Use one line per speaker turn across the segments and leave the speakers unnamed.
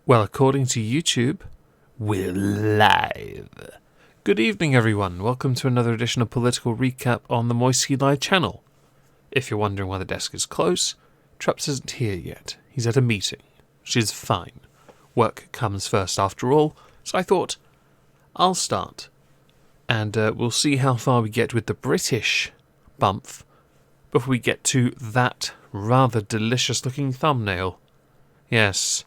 Well, according to YouTube, we're live. Good evening, everyone. Welcome to another edition of Political Recap on the Moisty Live channel. If you're wondering why the desk is close, Trups isn't here yet. He's at a meeting, which is fine. Work comes first after all, so I thought I'll start. And we'll see how far we get with the British bump before we get to that rather delicious-looking thumbnail. Yes.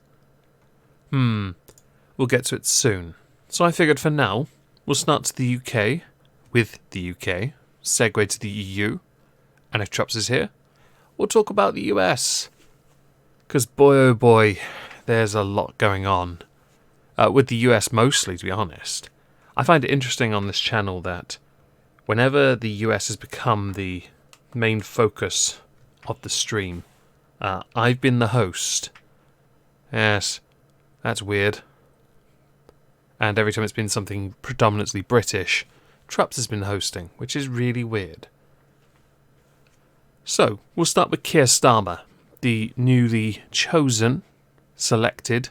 We'll get to it soon. So I figured for now, we'll start to the UK, with the UK, segue to the EU, and if Trups is here, we'll talk about the US. Because boy oh boy, there's a lot going on. With the US mostly, to be honest. I find it interesting on this channel that whenever the US has become the main focus of the stream, I've been the host. Yes. That's weird. And every time it's been something predominantly British, Trups has been hosting, which is really weird. So, we'll start with Keir Starmer, the newly chosen, selected,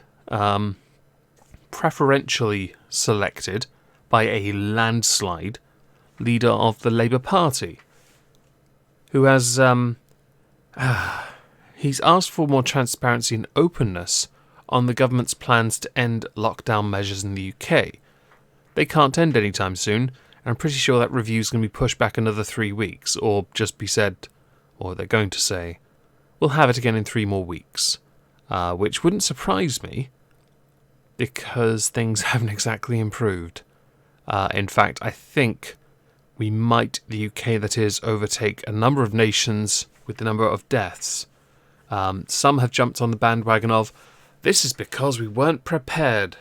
preferentially selected by a landslide leader of the Labour Party, who has, he's asked for more transparency and openness on the government's plans to end lockdown measures in the UK. They can't end anytime soon, and I'm pretty sure that review's going to be pushed back another 3 weeks, or just be said, or they're going to say, we'll have it again in 3 more weeks. Which wouldn't surprise me, because things haven't exactly improved. In fact, I think we might, the UK that is, overtake a number of nations with the number of deaths. Some have jumped on the bandwagon of, this is because we weren't prepared.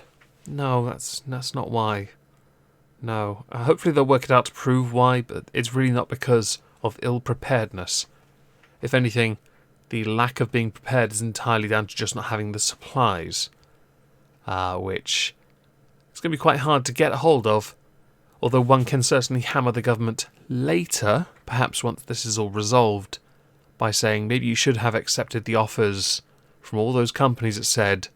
No, that's not why. No. Hopefully they'll work it out to prove why, but it's really not because of ill-preparedness. If anything, the lack of being prepared is entirely down to just not having the supplies, which is going to be quite hard to get a hold of, although one can certainly hammer the government later, perhaps once this is all resolved, by saying maybe you should have accepted the offers from all those companies that said,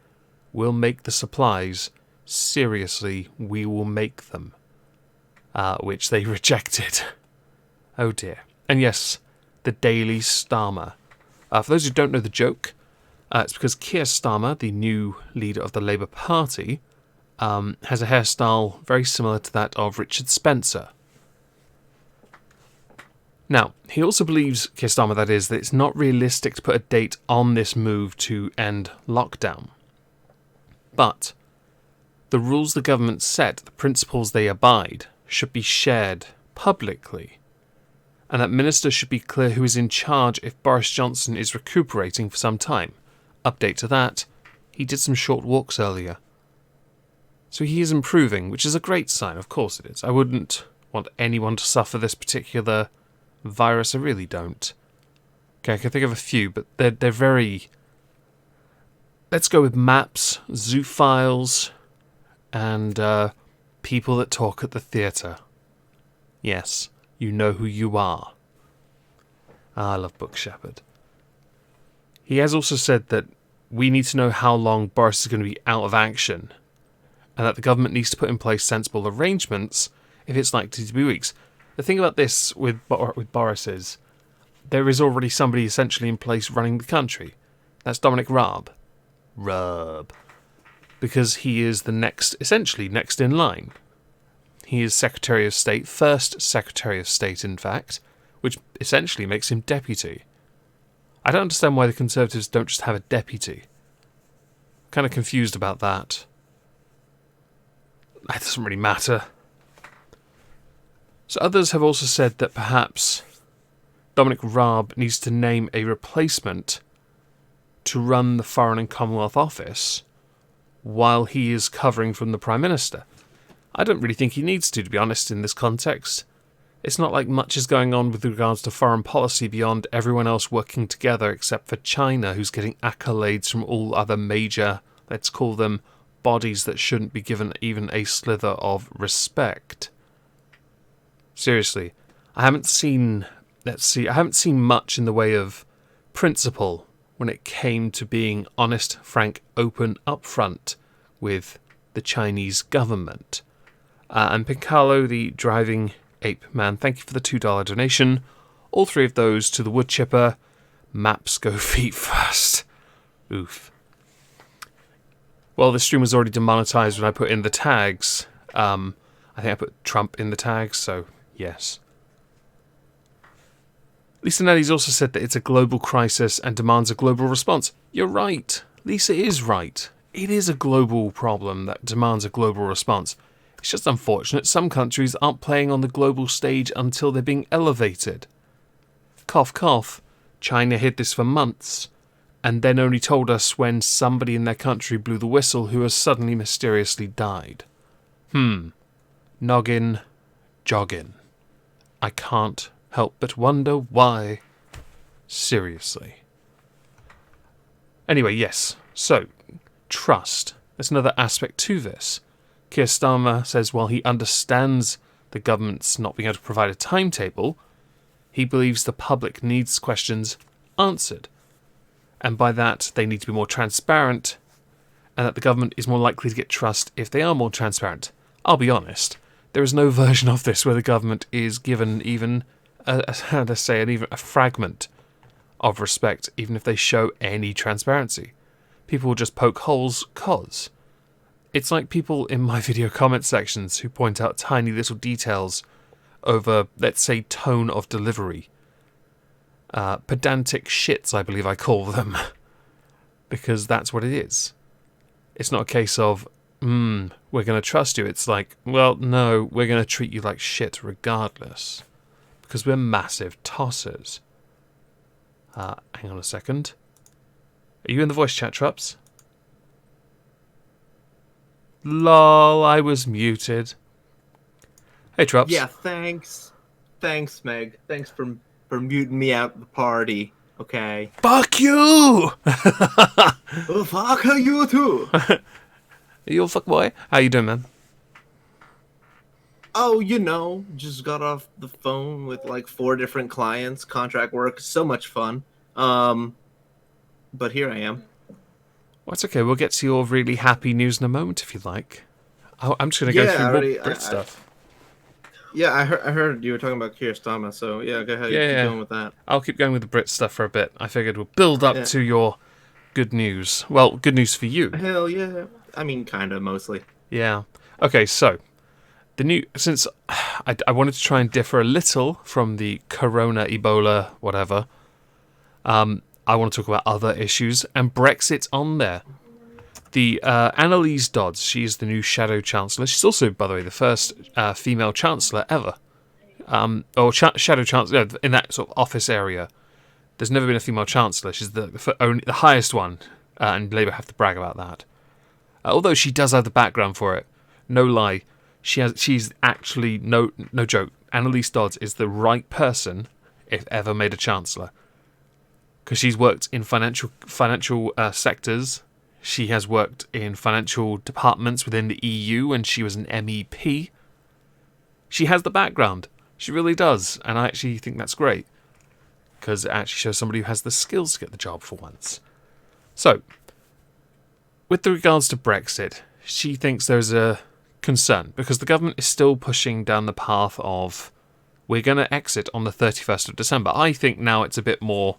we'll make the supplies, seriously, we will make them, which they rejected. Oh dear. And yes, the Daily Starmer. For those who don't know the joke, it's because Keir Starmer, the new leader of the Labour Party, has a hairstyle very similar to that of Richard Spencer. Now, he also believes, Keir Starmer that is, that it's not realistic to put a date on this move to end lockdown. But the rules the government set, the principles they abide, should be shared publicly. And that ministers should be clear who is in charge if Boris Johnson is recuperating for some time. Update to that, he did some short walks earlier. So he is improving, which is a great sign, of course it is. I wouldn't want anyone to suffer this particular virus, I really don't. Okay, I can think of a few, but they're very... Let's go with maps, zoophiles, and people that talk at the theatre. Yes, you know who you are. I love Book Shepherd. He has also said that we need to know how long Boris is going to be out of action, and that the government needs to put in place sensible arrangements if it's likely to be weeks. The thing about this with Boris is, there is already somebody essentially in place running the country. That's Dominic Raab. Because he is essentially next in line. He is Secretary of State, first Secretary of State in fact, which essentially makes him deputy. I don't understand why the Conservatives don't just have a deputy. I'm kind of confused about that. That doesn't really matter. So others have also said that perhaps Dominic Raab needs to name a replacement to run the Foreign and Commonwealth Office while he is covering from the Prime Minister. I don't really think he needs to be honest, in this context. It's not like much is going on with regards to foreign policy beyond everyone else working together except for China, who's getting accolades from all other major, let's call them, bodies that shouldn't be given even a slither of respect. Seriously, I haven't seen much in the way of principle when it came to being honest, frank, open, upfront with the Chinese government. And Piccolo, the driving ape man, thank you for the $2 donation. All three of those to the wood chipper. Maps go feet first. Oof. Well, this stream was already demonetized when I put in the tags. I think I put Trump in the tags, so yes. Lisa Nelly's also said that it's a global crisis and demands a global response. You're right. Lisa is right. It is a global problem that demands a global response. It's just unfortunate some countries aren't playing on the global stage until they're being elevated. Cough, cough. China hid this for months, and then only told us when somebody in their country blew the whistle who has suddenly mysteriously died. Noggin, joggin. I can't help but wonder why. Seriously. Anyway, yes. So, trust. There's another aspect to this. Keir Starmer says while he understands the government's not being able to provide a timetable, he believes the public needs questions answered. And by that, they need to be more transparent, and that the government is more likely to get trust if they are more transparent. I'll be honest, there is no version of this where the government is given even a fragment of respect, even if they show any transparency. People will just poke holes, cause. It's like people in my video comment sections who point out tiny little details over, let's say, tone of delivery. Pedantic shits, I believe I call them. Because that's what it is. It's not a case of, we're going to trust you. It's like, well, no, we're going to treat you like shit regardless. Because we're massive tossers. Hang on a second. Are you in the voice chat, Trups? Lol, I was muted. Hey, Trups.
Yeah, thanks. Thanks, Meg. Thanks for muting me out of the party. Okay.
Fuck you!
Oh, fuck you too.
You a fuck boy? How you doing, man?
Oh, just got off the phone with like 4 different clients. Contract work, so much fun. But here I am.
Well, it's okay. We'll get to your really happy news in a moment if you like. I'm just going to go through more Brit stuff.
Yeah, I heard you were talking about Keir Starmer, so yeah, go ahead. Keep going with that.
I'll keep going with the Brit stuff for a bit. I figured we'll build up to your good news. Well, good news for you.
Hell yeah. I mean, kind of, mostly.
Yeah. Okay, so, since I wanted to try and differ a little from the Corona, Ebola, whatever, I want to talk about other issues, and Brexit's on there. The Annelise Dodds, she is the new Shadow Chancellor. She's also, by the way, the first female Chancellor ever. Shadow Chancellor, in that sort of office area. There's never been a female Chancellor. She's the highest one, and Labour have to brag about that. Although she does have the background for it. No lie. She's actually, no joke, Annelise Dodds is the right person if ever made a Chancellor. Because she's worked in financial sectors. She has worked in financial departments within the EU when she was an MEP. She has the background. She really does. And I actually think that's great. Because it actually shows somebody who has the skills to get the job for once. So, with regards to Brexit, she thinks there's a concern. Because the government is still pushing down the path of, we're going to exit on the 31st of December. I think now it's a bit more,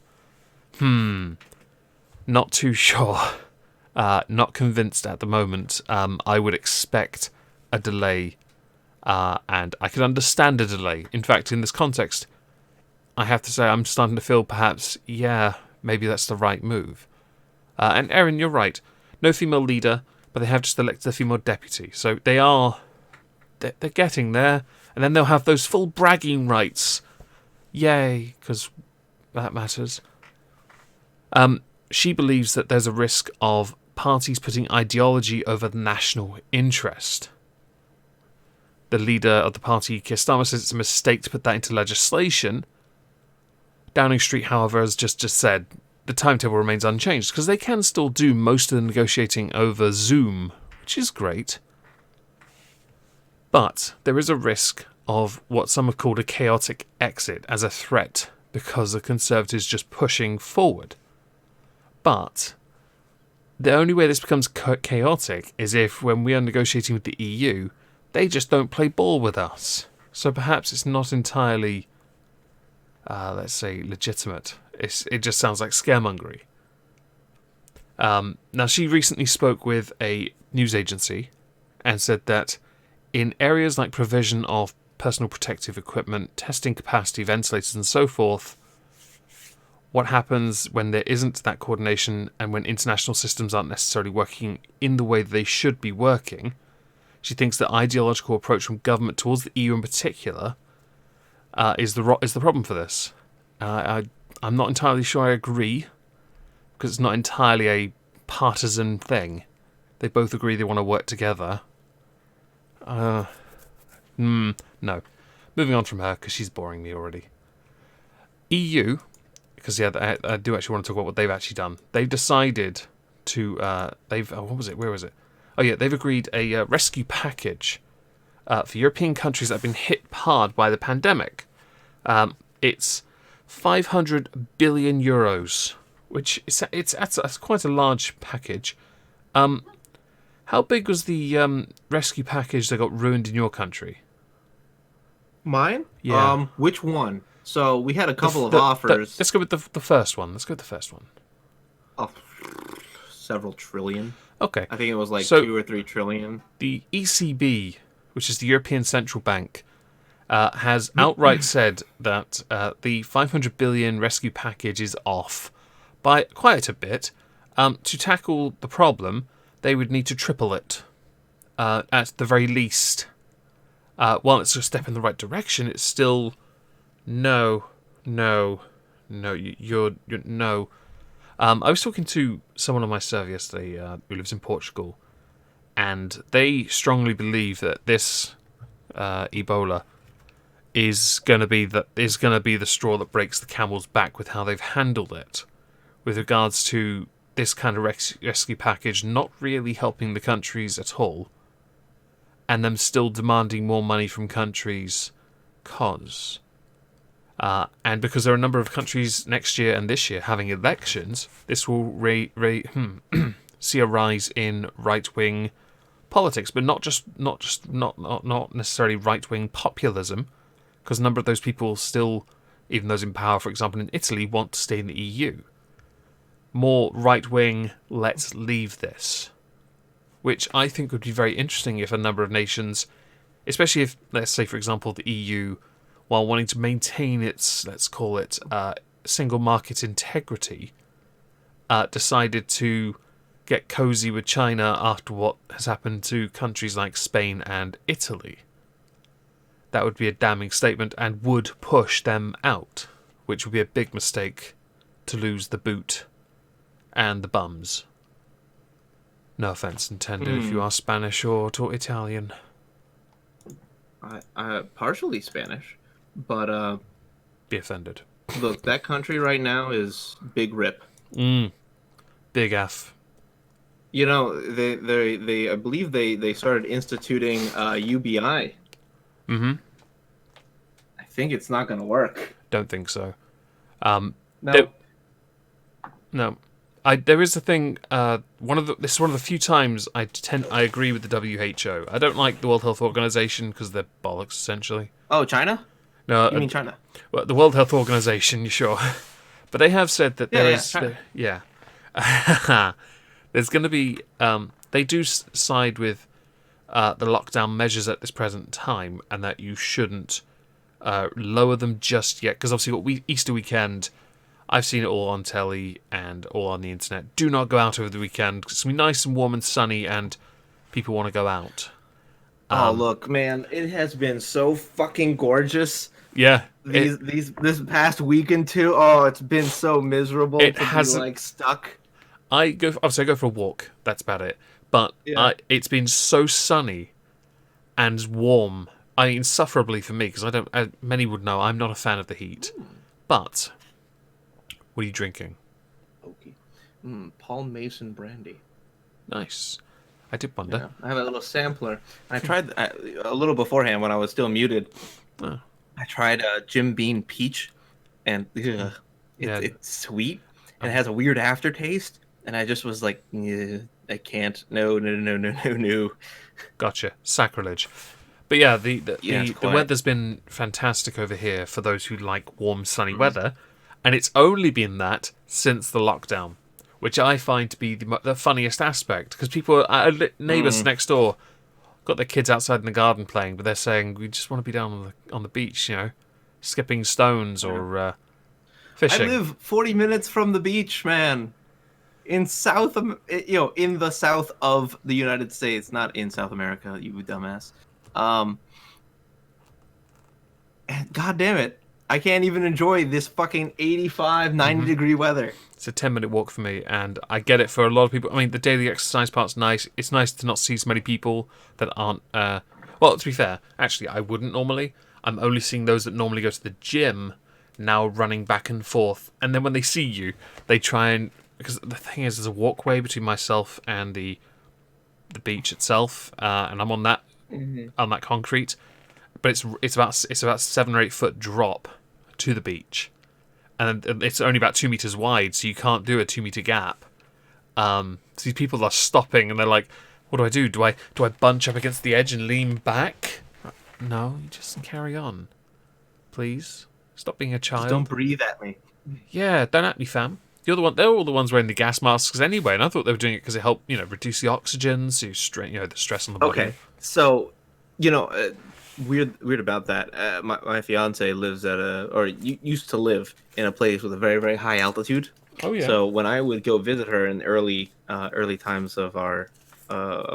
not too sure. Not convinced at the moment. I would expect a delay, and I could understand a delay. In fact, in this context, I have to say I'm starting to feel perhaps, maybe that's the right move. And Erin, you're right. No female leader, but they have just elected a female deputy. So they're getting there, and then they'll have those full bragging rights. Yay, because that matters. She believes that there's a risk of parties putting ideology over the national interest. The leader of the party, Keir Starmer, says it's a mistake to put that into legislation. Downing Street, however, has just said the timetable remains unchanged because they can still do most of the negotiating over Zoom, which is great. But there is a risk of what some have called a chaotic exit as a threat because the Conservatives just pushing forward. But the only way this becomes chaotic is if, when we are negotiating with the EU, they just don't play ball with us. So perhaps it's not entirely, let's say, legitimate. It just sounds like scaremongery. Now, she recently spoke with a news agency and said that in areas like provision of personal protective equipment, testing capacity, ventilators and so forth, what happens when there isn't that coordination and when international systems aren't necessarily working in the way that they should be working, she thinks the ideological approach from government towards the EU in particular is the problem for this. I'm not entirely sure I agree, because it's not entirely a partisan thing. They both agree they want to work together. No. Moving on from her, because she's boring me already. EU, because I do actually want to talk about what they've actually done. They've decided to, what was it? Where was it? Oh yeah, they've agreed a rescue package for European countries that have been hit hard by the pandemic. It's 500 billion euros, which it's quite a large package. How big was the rescue package that got ruined in your country?
Mine?
Yeah.
Which one? So we had a couple of offers.
Let's go with the first one.
Oh, several trillion.
Okay.
I think it was like 2 or 3 trillion.
The ECB, which is the European Central Bank, has outright said that the 500 billion rescue package is off by quite a bit. To tackle the problem, they would need to triple it at the very least. While it's a step in the right direction, it's still no. I was talking to someone on my server yesterday who lives in Portugal, and they strongly believe that this Ebola is going to be the straw that breaks the camel's back with how they've handled it, with regards to this kind of rescue package not really helping the countries at all, and them still demanding more money from countries and because there are a number of countries next year and this year having elections, this will see a rise in right-wing politics, but not necessarily right-wing populism, because a number of those people still, even those in power, for example in Italy, want to stay in the EU. More right-wing, let's leave this, which I think would be very interesting if a number of nations, especially if, let's say, for example, the EU, while wanting to maintain its, let's call it, single market integrity, decided to get cozy with China after what has happened to countries like Spain and Italy. That would be a damning statement and would push them out, which would be a big mistake to lose the boot and the bums. No offense intended if you are Spanish or Italian.
I partially Spanish, but
be offended.
Look, that country right now is big rip.
Big F.
You know, they I believe they started instituting UBI.
Mm-hmm.
I think it's not going to work.
Don't think so.
No.
No. There is a thing. This is one of the few times I agree with the WHO. I don't like the World Health Organization because they're bollocks essentially.
Oh, China?
No,
you mean China?
Well, the World Health Organization, you sure? But they have said that there's going to be. They do side with the lockdown measures at this present time, and that you shouldn't lower them just yet, because obviously Easter weekend. I've seen it all on telly and all on the internet. Do not go out over the weekend. It's going to be nice and warm and sunny and people want to go out.
Oh, look, man. It has been so fucking gorgeous.
Yeah.
This past weekend, too. Oh, it's been so miserable to be, like, stuck.
I go for a walk. That's about it. But it's been so sunny and warm. Insufferably for me, because many would know I'm not a fan of the heat. But... what are you drinking?
Okay. Paul Mason brandy.
Nice. I did wonder.
Yeah, I have a little sampler. I tried a little beforehand when I was still muted.
Oh.
I tried Jim Beam peach, and it's sweet, and it has a weird aftertaste. And I just was like, yeah, I can't. No, no, no, no, no, no.
Gotcha. Sacrilege. But yeah, the the,
Yeah, it's
the, the
quite.
weather's been fantastic over here for those who like warm, sunny
Mm.
weather, and it's only been that since the lockdown, which I find to be the funniest aspect because people, neighbours
Mm.
next door, got their kids outside in the garden playing, but they're saying we just want to be down on the beach, skipping stones
Yeah.
or
I
fishing.
live 40 minutes from the beach, man. In in the south of the United States, not in South America, you dumbass. Um, and God damn it, I can't even enjoy this fucking 85, 90
Hmm.
degree weather.
It's a 10-minute walk for me, and I get it for a lot of people. I mean, the daily exercise part's nice. It's nice to not see so many people that aren't. Well, to be fair, actually, I wouldn't normally. I'm only seeing those that normally go to the gym now running back and forth. And then when they see you, they try and. Because the thing is, there's a walkway between myself and the beach itself, and I'm on that concrete. But it's about 7 or 8 foot drop to the beach, and it's only about 2 meters wide, so you can't do a 2 meter gap. So these people are stopping, and they're like, "What do I do? Do I bunch up against the edge and lean back? No, you just carry on, please. Stop being a
Just don't
child.
breathe at me.
Yeah, don't at me, fam. You're the one. They're all the ones wearing the gas masks anyway, and I thought they were doing it because it helped, reduce the oxygen, so the stress on the body.
Okay, so you know, weird about that. My fiance lives used to live in a place with a very very high altitude.
Oh yeah.
So when I would go visit her in the early times of our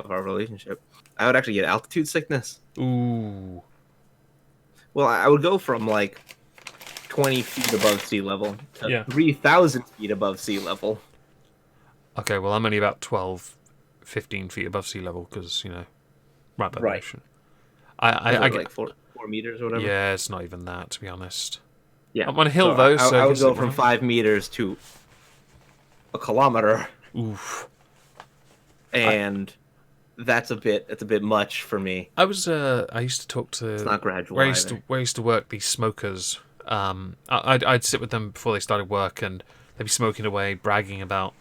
relationship, I would actually get altitude sickness.
Ooh.
Well, I would go from like 20 feet above sea level to
Yeah.
3,000 feet above sea level.
Okay, well, I'm only about 12, 15 feet above sea level because, right by the
Right.
ocean.
I
I
like 4 meters or whatever.
yeah, it's not even that, to be honest.
Yeah.
I'm on a hill,
So
though,
I,
so
I
I
would
guess
go
it
from
won't.
5 meters to a kilometer,
Oof.
and it's a bit much for me.
I used to talk to...
It's not gradual
Where I used to,
either.
where I used to work, these smokers, I'd sit with them before they started work, and they'd be smoking away, bragging about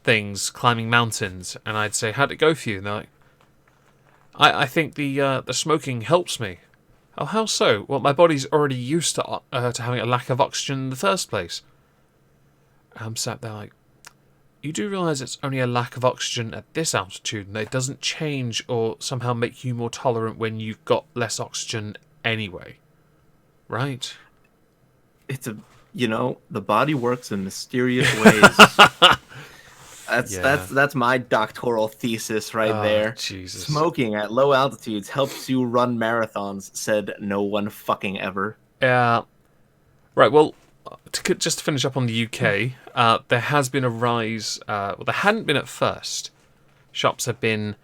things, climbing mountains, and I'd say, how'd it go for you? And they're like, I think the smoking helps me. Oh, how so? Well, my body's already used to having a lack of oxygen in the first place. I'm sat there like, you do realise it's only a lack of oxygen at this altitude, and it doesn't change or somehow make you more tolerant when you've got less oxygen anyway, right?
The body works in mysterious ways.
Yeah.
That's my doctoral thesis right
Oh,
there.
Jesus.
Smoking at low altitudes helps you run marathons, said no one fucking ever.
Yeah. Right, well, just to finish up on the UK, there has been a rise. Well, there hadn't been at first. Shops have been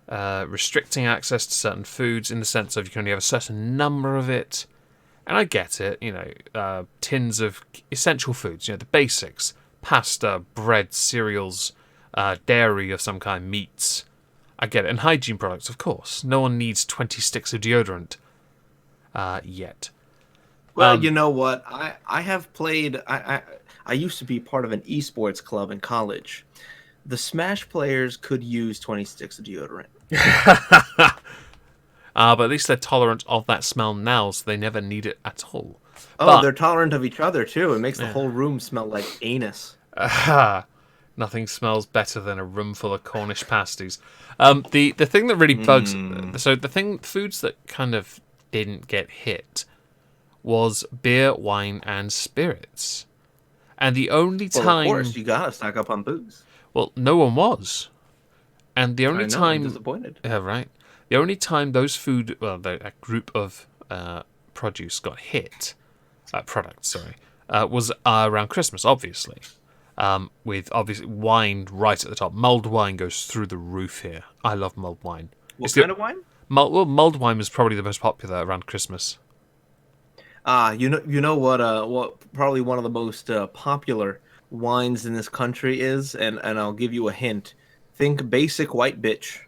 restricting access to certain foods in the sense of you can only have a certain number of it. And I get it, tins of essential foods, the basics. Pasta, bread, cereals, dairy of some kind, meats. I get it. And hygiene products, of course. No one needs 20 sticks of deodorant yet.
Well, you know what? I have played. I used to be part of an esports club in college. The Smash players could use 20 sticks of deodorant.
But at least they're tolerant of that smell now, so they never need it at all.
Oh,
But
they're tolerant of each other too. It makes the whole room smell like anus.
nothing smells better than a room full of Cornish pasties. The thing that really bugs, so foods that kind of didn't get hit was beer, wine, and spirits. And the only
Well,
time,
of course, you gotta stock up on booze.
well, no one was. And the only
I know, I'm
time,
disappointed.
yeah, right. The only time that group of produce got hit, products, sorry, was around Christmas, obviously. With obviously wine right at the top. Mulled wine goes through the roof here. I love mulled wine.
What kind of wine?
Mulled wine was probably the most popular around Christmas.
You know what probably one of the most popular wines in this country is, and I'll give you a hint. Think basic white bitch.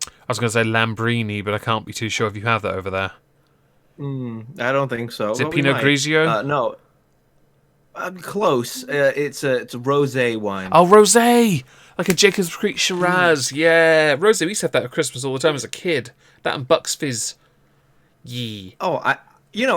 I was going to say Lambrini, but I can't be too sure if you have that over there.
I don't think so.
Is it
But we
Pinot
might.
Grigio?
No. Close. It's a rosé wine.
Oh, rosé! Like a Jacob's Creek Shiraz. Yeah. Rosé, we used to have that at Christmas all the time as a kid. That and Bucks Fizz. Yeah.
Oh,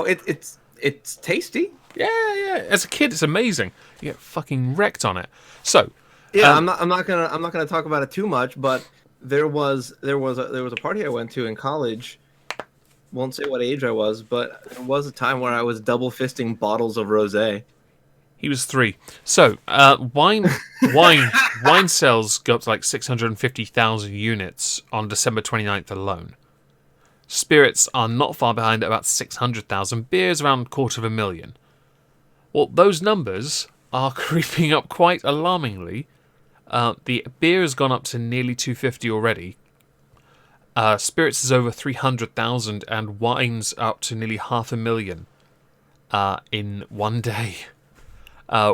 it's tasty.
Yeah, yeah. As a kid, it's amazing. You get fucking wrecked on it. So,
Yeah, I'm not gonna talk about it too much, but there was a party I went to in college. Won't say what age I was, but there was a time where I was double fisting bottles of rosé.
he was 3. So, wine sales go up to like 650,000 units on December 29th alone. Spirits are not far behind at about 600,000. Beers around 250,000. Well, those numbers are creeping up quite alarmingly. The beer has gone up to nearly 250 already. Spirits is over 300,000, and wines up to nearly 500,000 in one day,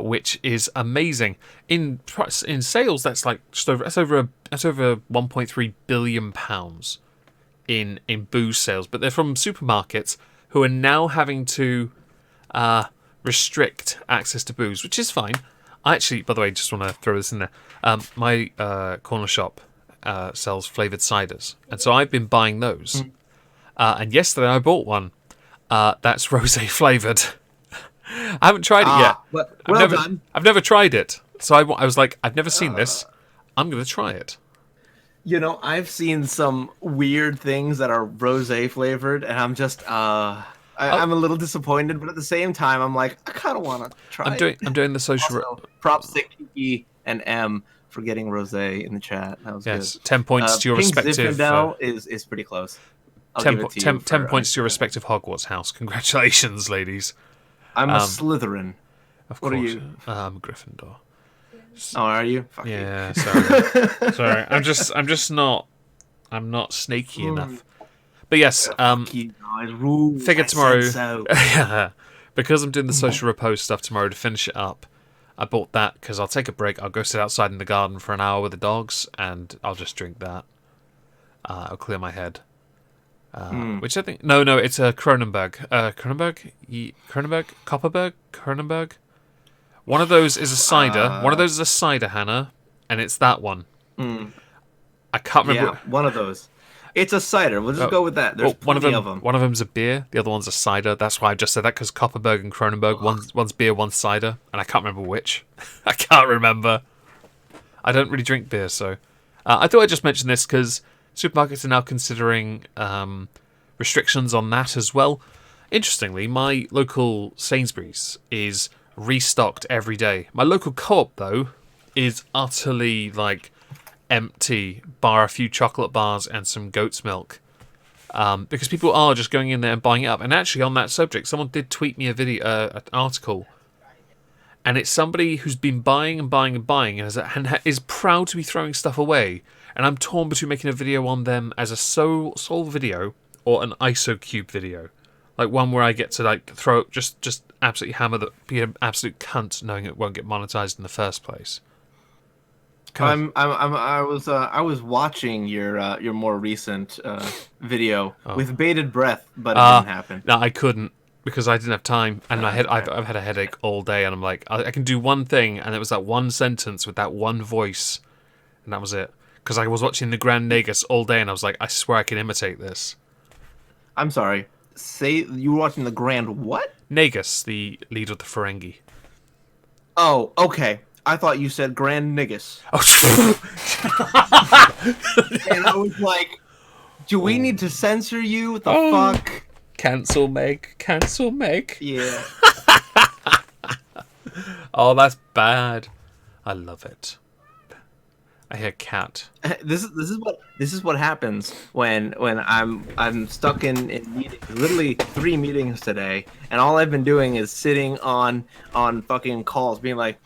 which is amazing. In sales, that's like just over 1.3 billion pounds in booze sales. But they're from supermarkets who are now having to restrict access to booze, which is fine. I actually, by the way, just want to throw this in there. My corner shop sells flavoured ciders, and so I've been buying those. And yesterday I bought one that's rosé flavoured. I haven't tried it yet.
Well done.
I've never tried it, so I was like, I've never seen this. I'm going to try it.
You know, I've seen some weird things that are rosé flavored, and I'm just I'm a little disappointed, but at the same time, I'm like, I kind of want to try.
I'm doing the social.
Also, props to Kiki and M for getting rosé in the chat. That was good.
10 points to your
Pink
respective.
Zinfandel is pretty close.
10 points to your respective Hogwarts house. Congratulations, ladies.
I'm a Slytherin.
Of
What
course.
are you?
I'm a Gryffindor.
Oh, are you? Fuck
Yeah,
you.
sorry. Sorry. I'm just not. I'm not snaky enough. But yes,
You guys, rules.
figure
I
tomorrow.
said so.
Yeah, because I'm doing the social repose stuff tomorrow to finish it up. I bought that because I'll take a break. I'll go sit outside in the garden for an hour with the dogs, and I'll just drink that. I'll clear my head. Which I think no, it's a Kronenberg. Kronenberg. One of those is a cider. One of those is a cider, Hannah, and it's that one. I can't remember.
Yeah, one of those. It's a cider. We'll just go with that. There's plenty of them.
One of them's a beer. The other one's a cider. That's why I just said that, because Kopperberg and Kronenberg, one's beer, one's cider, and I can't remember which. I can't remember. I don't really drink beer, so I thought I'd just mention this because supermarkets are now considering restrictions on that as well. Interestingly, my local Sainsbury's is restocked every day. My local Co-op, though, is utterly empty, bar a few chocolate bars and some goat's milk, because people are just going in there and buying it up. And actually, on that subject, someone did tweet me an article, and it's somebody who's been buying and buying and buying and is proud to be throwing stuff away. And I'm torn between making a video on them as a sole video or an ISO cube video, like one where I get to throw just absolutely hammer be an absolute cunt, knowing it won't get monetized in the first place.
I was watching your more recent video with bated breath, but it didn't happen.
No, I couldn't because I didn't have time, and I've had a headache all day, and I'm like, I can do one thing, and it was that one sentence with that one voice, and that was it. Because I was watching the Grand Negus all day, and I was like, I swear I can imitate this.
I'm sorry. Say you were watching the Grand what?
Negus, the leader of the Ferengi.
Oh, okay. I thought you said Grand Niggas.
Oh,
And I was like, do we need to censor you? What the fuck?
Cancel Meg. Cancel Meg.
Yeah.
Oh, that's bad. I love it. I hear cat.
This is what happens when I'm stuck in meetings. Literally 3 meetings today, and all I've been doing is sitting on fucking calls, being like,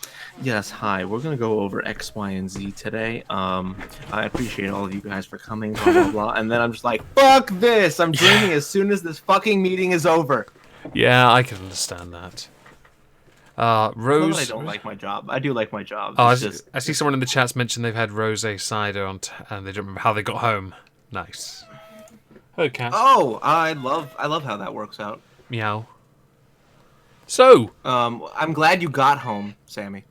"Yes, hi, we're gonna go over X, Y, and Z today. I appreciate all of you guys for coming, blah blah blah." And then I'm just like, "Fuck this! I'm dreaming as soon as this fucking meeting is over."
Yeah, I can understand that. Rose.
I don't like my job. I do like my job.
Oh, I see someone in the chats mention they've had rosé cider and they don't remember how they got home. Nice. Oh, cat.
Oh, I love how that works out.
Meow. So,
I'm glad you got home, Sammy.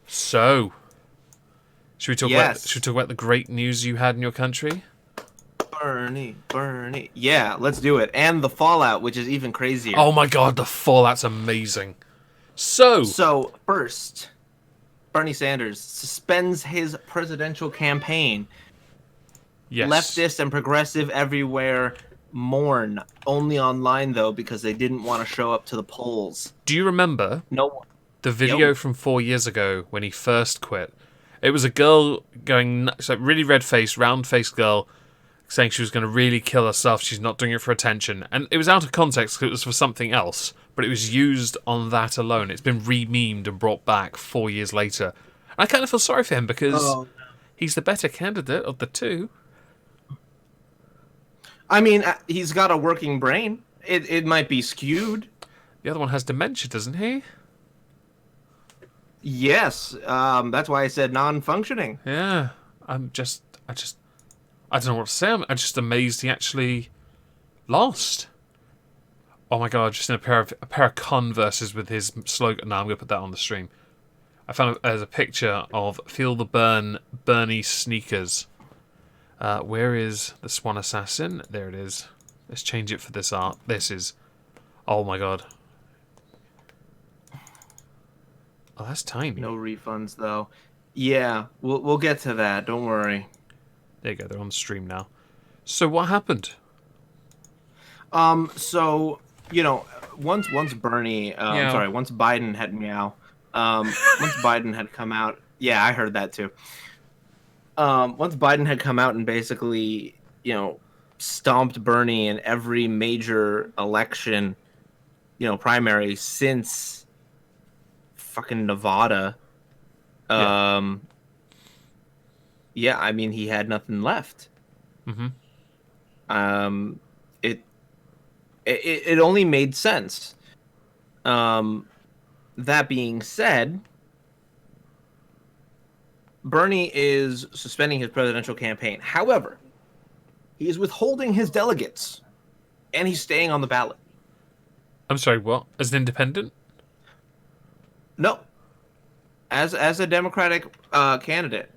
so, should we talk about
Yes.
should we talk about the great news you had in your country?
Bernie. Yeah, let's do it. And the fallout, which is even crazier.
Oh my god, the fallout's amazing. So,
So, first, Bernie Sanders suspends his presidential campaign.
yes.
Leftist and progressive everywhere mourn. Only online, though, because they didn't want to show up to the polls.
Do you remember
No one.
the video from 4 years ago when he first quit? It was a girl going nuts, like really red-faced, round-faced girl, saying she was going to really kill herself. She's not doing it for attention. And it was out of context because it was for something else, but it was used on that alone. It's been re-memed and brought back 4 years later. And I kind of feel sorry for him because he's the better candidate of the two.
I mean, he's got a working brain. It might be skewed.
The other one has dementia, doesn't he?
Yes, that's why I said non-functioning.
Yeah. I don't know what to say. I'm just amazed he actually lost. Oh my god! Just in a pair of Converses with his slogan. No, I'm gonna put that on the stream. I found there's a picture of "Feel the Burn" Bernie sneakers. Where is the Swan Assassin? There it is. Let's change it for this art. This is. Oh my god. Oh, that's tiny.
No refunds though. Yeah, we'll get to that. Don't worry.
There you go. They're on the stream now. So what happened?
So once Bernie,
Yeah.
sorry, once Biden had once Biden had come out, yeah, I heard that too. Once Biden had come out and basically, stomped Bernie in every major election, primary since fucking Nevada. Yeah, I mean, he had nothing left.
Mm-hmm.
It only made sense. That being said, Bernie is suspending his presidential campaign. However, he is withholding his delegates, and he's staying on the ballot.
I'm sorry, what? As an independent?
No, as a Democratic candidate.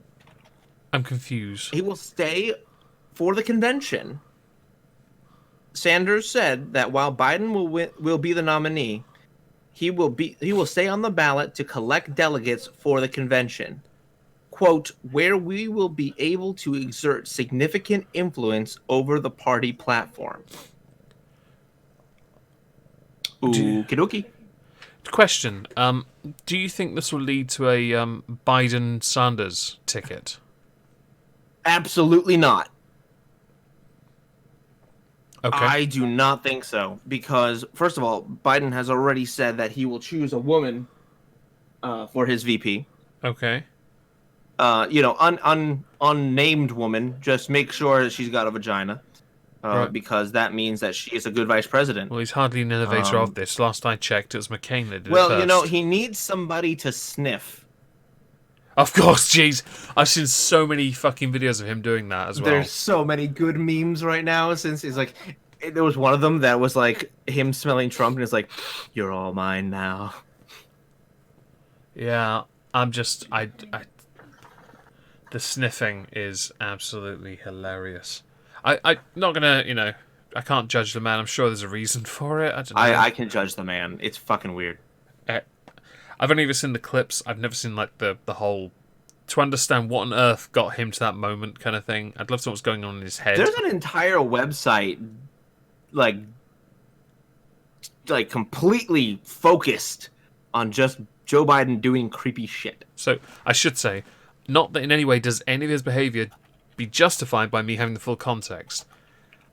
I'm confused.
He will stay for the convention. Sanders said that while Biden will be the nominee, he will stay on the ballot to collect delegates for the convention. Quote, where we will be able to exert significant influence over the party platform. Okie dokie.
Question. Do you think this will lead to a Biden-Sanders ticket?
Absolutely not.
Okay.
I do not think so. Because, first of all, Biden has already said that he will choose a woman for his VP.
Okay.
Unnamed woman. Just make sure that she's got a vagina.
Right.
Because that means that she is a good vice president.
Well, he's hardly an innovator of this. Last I checked, it was McCain that did it first.
He needs somebody to sniff.
Of course, jeez. I've seen so many fucking videos of him doing that as well.
There's so many good memes right now since he's like... There was one of them that was like him smelling Trump and it's like, you're all mine now.
Yeah, I'm just... The sniffing is absolutely hilarious. I'm not gonna, I can't judge the man. I'm sure there's a reason for it. I don't know.
I can judge the man. It's fucking weird.
I've only ever seen the clips. I've never seen like the whole, to understand what on earth got him to that moment kind of thing. I'd love to know what's going on in his head.
There's an entire website like completely focused on just Joe Biden doing creepy shit.
So I should say, not that in any way does any of his behavior be justified by me having the full context.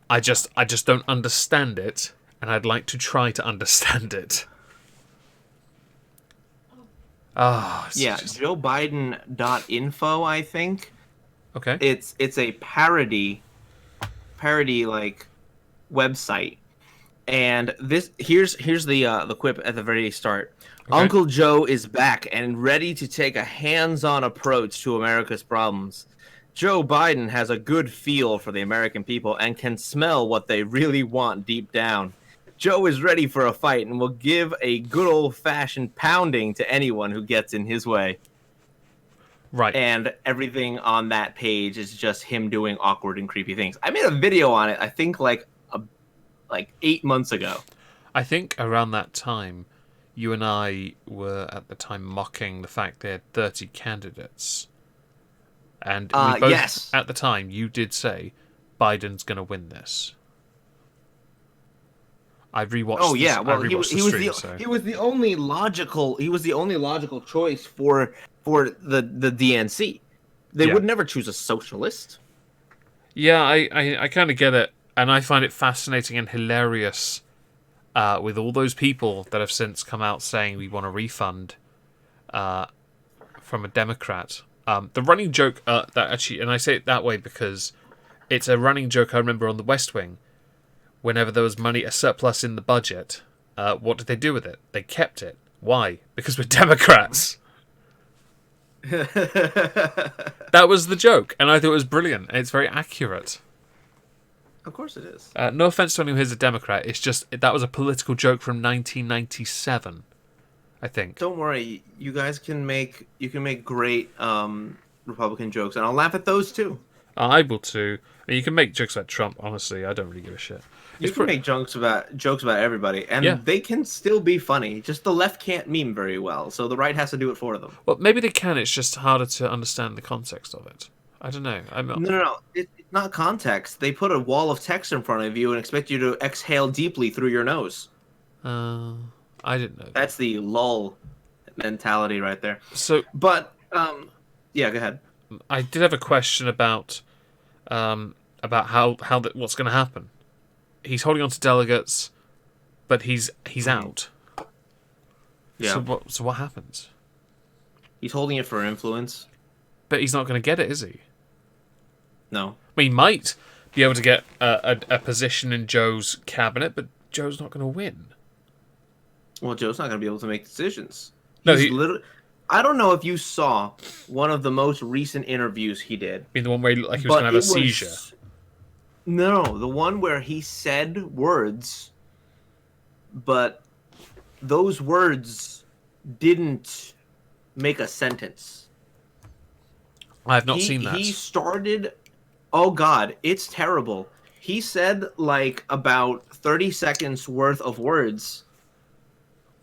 I just don't understand it, and I'd like to try to understand it.
Yeah, JoeBiden.info, I think.
Okay.
It's a parody like website. And here's the quip at the very start. Okay. Uncle Joe is back and ready to take a hands-on approach to America's problems. Joe Biden has a good feel for the American people and can smell what they really want deep down. Joe is ready for a fight and will give a good old-fashioned pounding to anyone who gets in his way.
Right.
And everything on that page is just him doing awkward and creepy things. I made a video on it, I think, like 8 months ago.
I think around that time, you and I were at the time mocking the fact they had 30 candidates. And we both,
yes.
At the time, you did say Biden's going to win this. I rewatched.
Oh yeah, well
he was
the only logical choice for the DNC. They would never choose a socialist.
Yeah, I kind of get it, and I find it fascinating and hilarious. With all those people that have since come out saying we want a refund from a Democrat. The running joke that actually, and I say it that way because it's a running joke I remember on The West Wing. Whenever there was money, a surplus in the budget, what did they do with it? They kept it. Why? Because we're Democrats. That was the joke, and I thought it was brilliant. It's very accurate.
Of course it is.
No offense to anyone who's a Democrat. It's just that was a political joke from 1997, I think.
Don't worry, you guys can make great Republican jokes, and I'll laugh at those too.
I will too. And you can make jokes about Trump. Honestly, I don't really give a shit.
You can make jokes about everybody, and they can still be funny. Just the left can't meme very well, so the right has to do it for them.
Well, maybe they can. It's just harder to understand the context of it. I don't know.
No. It's not context. They put a wall of text in front of you and expect you to exhale deeply through your nose.
I didn't know.
That's the lull mentality right there.
So,
but yeah, go ahead.
I did have a question about what's going to happen. He's holding on to delegates, but he's out.
Yeah.
So what happens?
He's holding it for influence.
But he's not going to get it, is he?
No.
I mean, he might be able to get a position in Joe's cabinet, but Joe's not going to win.
Well, Joe's not going to be able to make decisions.
No,
literally. I don't know if you saw one of the most recent interviews he did.
The one where he was going to have a seizure.
No, the one where he said words, but those words didn't make a sentence.
I have not seen that.
He started... Oh, God, it's terrible. He said, like, about 30 seconds worth of words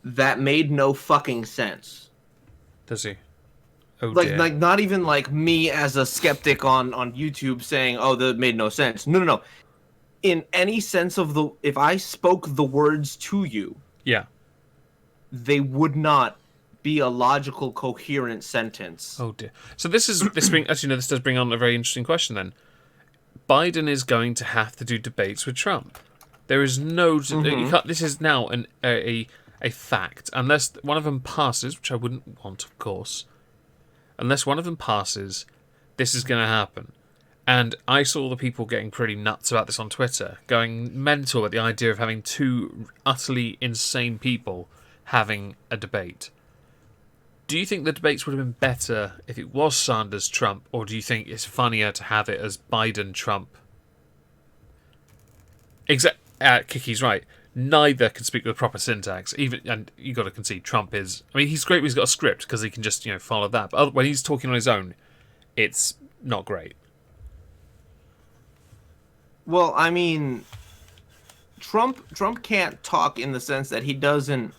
that made no fucking sense.
Does he? Oh,
like not even like me as a skeptic on YouTube saying, "Oh, that made no sense." No. In any sense of if I spoke the words to you,
yeah,
they would not be a logical, coherent sentence.
Oh dear. So this does bring on a very interesting question. Then, Biden is going to have to do debates with Trump. There is no. This is now a fact, unless one of them passes, which I wouldn't want, of course. Unless one of them passes, this is going to happen. And I saw the people getting pretty nuts about this on Twitter, going mental at the idea of having two utterly insane people having a debate. Do you think the debates would have been better if it was Sanders-Trump, or do you think it's funnier to have it as Biden-Trump? Kiki's right. Neither can speak with proper syntax. And you got to concede, Trump is. I mean, he's great when he's got a script because he can just follow that. But when he's talking on his own, it's not great.
Well, I mean, Trump can't talk in the sense that he doesn't.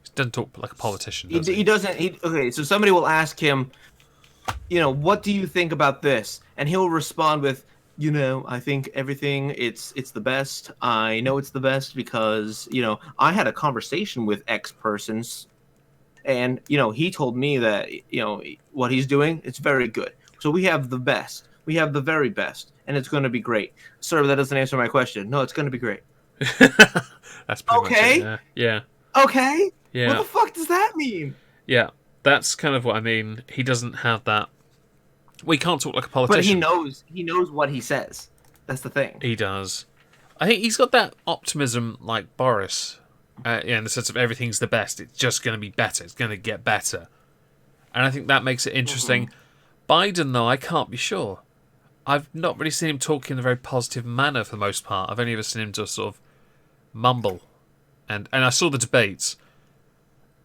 He doesn't talk like a politician. Does he?
He doesn't. Okay, so somebody will ask him, what do you think about this? And he'll respond with, I think everything, it's the best. I know it's the best because, I had a conversation with X persons and, he told me that, what he's doing, it's very good. So we have the best. We have the very best. And it's going to be great. Sir, that doesn't answer my question. No, it's going to be great.
That's pretty much it, yeah.
Okay.
Yeah.
What the fuck does that mean?
Yeah, that's kind of what I mean. He doesn't have that. We can't talk like a politician.
But he knows what he says. That's the thing.
He does. I think he's got that optimism like Boris, in the sense of everything's the best. It's just going to be better. It's going to get better. And I think that makes it interesting. Biden, though, I can't be sure. I've not really seen him talk in a very positive manner for the most part. I've only ever seen him just sort of mumble, and I saw the debates.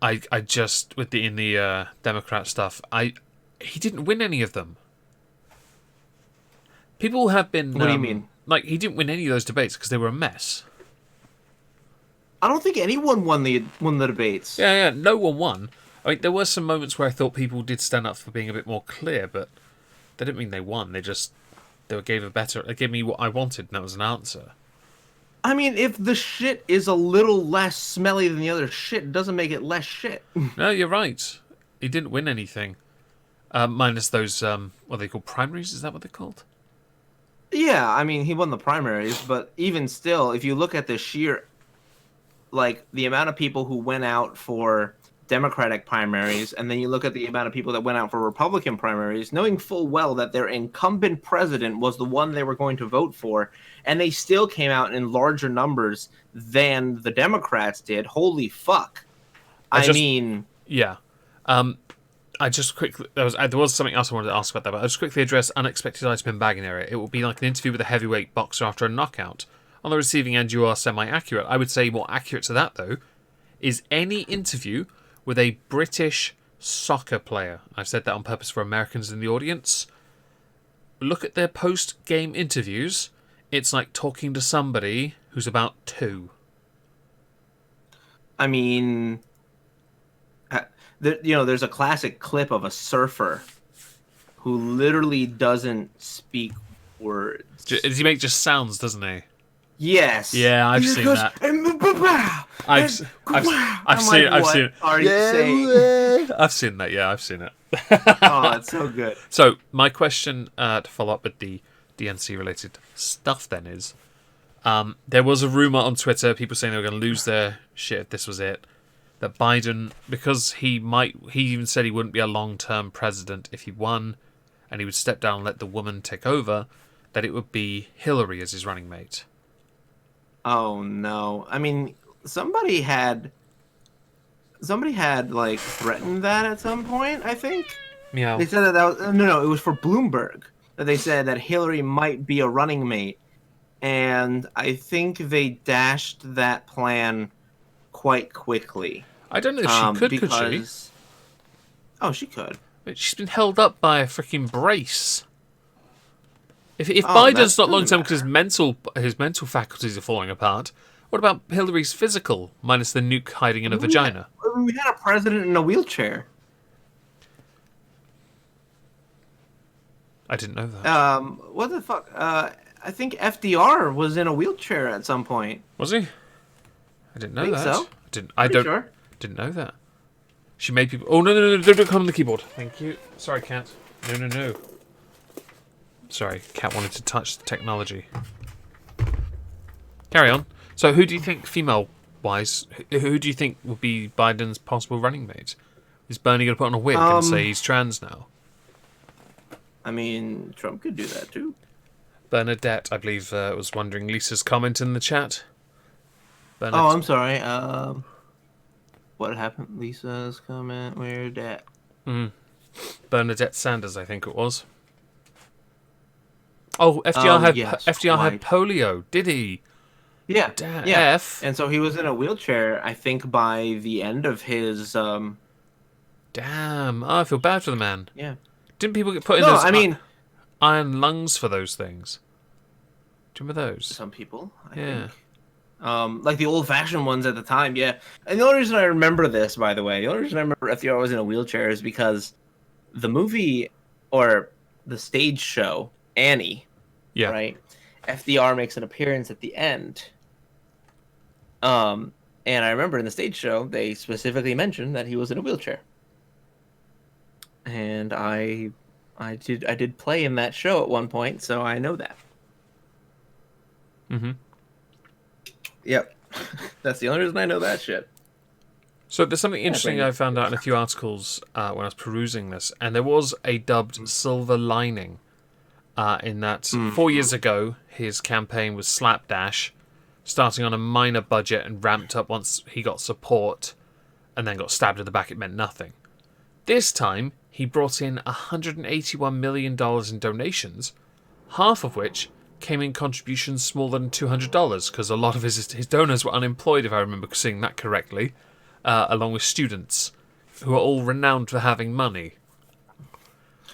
I just with the in the Democrat stuff. He didn't win any of them. People have been.
What do you mean?
Like, he didn't win any of those debates because they were a mess.
I don't think anyone won the debates.
Yeah, no one won. I mean, there were some moments where I thought people did stand up for being a bit more clear, but they didn't mean they won. They gave me what I wanted, and that was an answer.
I mean, if the shit is a little less smelly than the other shit, it doesn't make it less shit.
No, you're right. He didn't win anything. Minus those, what are they called? Primaries? Is that what they're called?
Yeah, I mean, he won the primaries, but even still, if you look at the sheer, like, the amount of people who went out for Democratic primaries, and then you look at the amount of people that went out for Republican primaries, knowing full well that their incumbent president was the one they were going to vote for, and they still came out in larger numbers than the Democrats did. Holy fuck.
Yeah. I just quickly there was something else I wanted to ask about that, but I'll just quickly address unexpected item in bagging area. It will be like an interview with a heavyweight boxer after a knockout. On the receiving end, you are semi-accurate. I would say more accurate to that, though, is any interview with a British soccer player. I've said that on purpose for Americans in the audience. Look at their post-game interviews. It's like talking to somebody who's about 2.
I mean, there's a classic clip of a surfer who literally doesn't speak words.
He makes just sounds, doesn't he?
Yes.
Yeah, I've seen that. I've seen it.
Are you saying?
I've seen that. Yeah, I've seen it.
Oh, it's so good.
So my question to follow up with the DNC related stuff then is, there was a rumor on Twitter, people saying they were going to lose their shit if this was it, that Biden, because he even said he wouldn't be a long-term president if he won, and he would step down and let the woman take over, that it would be Hillary as his running mate.
Oh no! I mean, somebody had like threatened that at some point. I think.
Yeah.
They said that was no. It was for Bloomberg that they said that Hillary might be a running mate, and I think they dashed that plan quite quickly.
I don't know if she could she?
Oh, she could.
She's been held up by a freaking brace. If Biden's not long term because his mental faculties are falling apart, what about Hillary's physical, minus the nuke hiding in a vagina?
We had a president in a wheelchair.
I didn't know that.
What the fuck? I think FDR was in a wheelchair at some point.
Was he? I didn't know that.
So.
Didn't know that. She made people. Oh no! Don't come on the keyboard. Thank you. Sorry, cat. No. Sorry, cat wanted to touch the technology. Carry on. So, who do you think, female-wise, who do you think will be Biden's possible running mate? Is Bernie going to put on a wig and say he's trans now?
I mean, Trump could do that too.
Bernadette, I believe, was wondering Lisa's comment in the chat.
Oh, I'm sorry. What happened? Lisa's comment. Where's that?
Bernadette Sanders, I think it was. Oh, FDR had polio, did he?
Yeah.
Yeah.
And so he was in a wheelchair, I think, by the end of his.
Damn. Oh, I feel bad for the man.
Yeah.
Didn't people get put in those iron lungs for those things? Do you remember those?
Some people, I think. Like the old-fashioned ones at the time, yeah. And the only reason I remember this, by the way, the only reason I remember FDR was in a wheelchair is because the movie, or the stage show, Annie, right? FDR makes an appearance at the end. And I remember in the stage show, they specifically mentioned that he was in a wheelchair. And I did play in that show at one point, so I know that.
Mm-hmm.
Yep. That's the only reason I know that shit.
So there's something interesting I found out in a few articles when I was perusing this, and there was a dubbed silver lining in that 4 years ago, his campaign was slapdash, starting on a minor budget and ramped up once he got support, and then got stabbed in the back. It meant nothing. This time, he brought in $181 million in donations, half of which came in contributions smaller than $200 because a lot of his donors were unemployed, if I remember seeing that correctly, along with students who are all renowned for having money.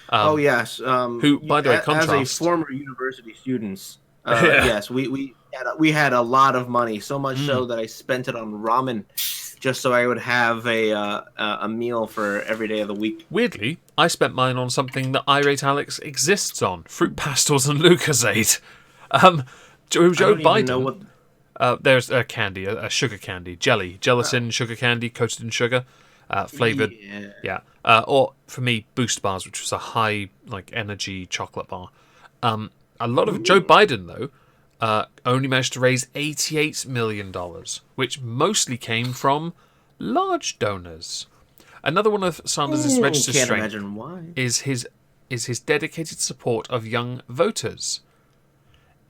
Oh yes.
Who, by the way,
as a
contrast.
former university student,
Yeah.
yes, we had a lot of money, so much so that I spent it on ramen, just so I would have a meal for every day of the week.
Weirdly, I spent mine on something that Irate Alex exists on: fruit pastels and Lucozade. Joe
I don't
Biden.
even know what.
There's a candy, a sugar candy, gelatin sugar candy coated in sugar, flavored. Yeah. Or for me, Boost bars, which was a high energy chocolate bar. A lot of Joe Biden though only managed to raise $88 million, which mostly came from large donors. Another one of Sanders' registered
Can't
strength
imagine why.
is his dedicated support of young voters.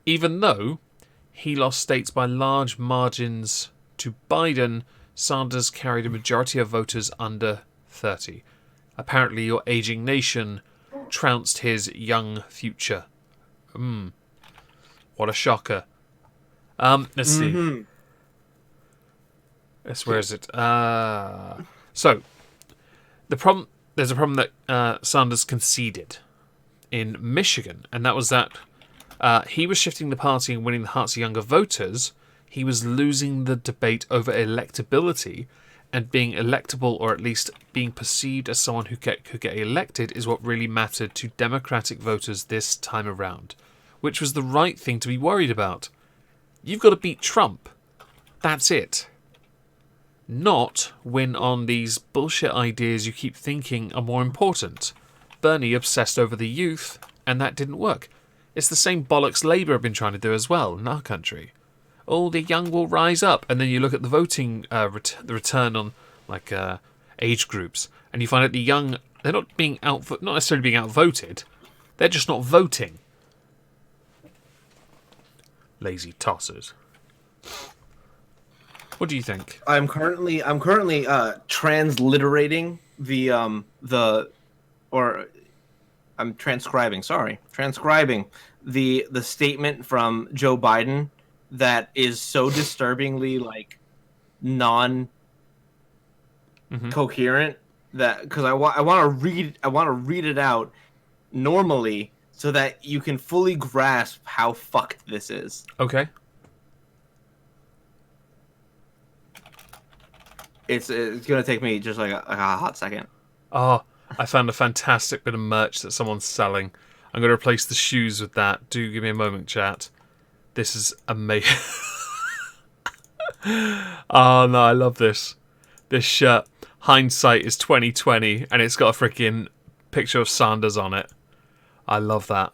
Even though he lost states by large margins to Biden, Sanders carried a majority of voters under 30. Apparently, your aging nation trounced his young future. What a shocker. Let's see. Where is it? So, there's a problem that Sanders conceded in Michigan, and that was that he was shifting the party and winning the hearts of younger voters. He was losing the debate over electability, and being electable, or at least being perceived as someone who could get elected, is what really mattered to Democratic voters this time around, which was the right thing to be worried about. You've got to beat Trump. That's it. Not win on these bullshit ideas you keep thinking are more important. Bernie obsessed over the youth, and that didn't work. It's the same bollocks Labour have been trying to do as well in our country. Oh, the young will rise up, and then you look at the voting, the return on age groups, and you find out the young, they're not necessarily being outvoted, they're just not voting. Lazy tossers. What do you think?
I'm currently transliterating I'm transcribing the statement from Joe Biden that is so disturbingly non coherent that because I want to read it out normally so that you can fully grasp how fucked this is.
Okay.
It's gonna take me just like a hot second.
Oh, I found a fantastic bit of merch that someone's selling. I'm going to replace the shoes with that. Do give me a moment, chat. This is amazing. Oh no, I love this. This shirt. Hindsight is 2020, and it's got a freaking picture of Sanders on it. I love that.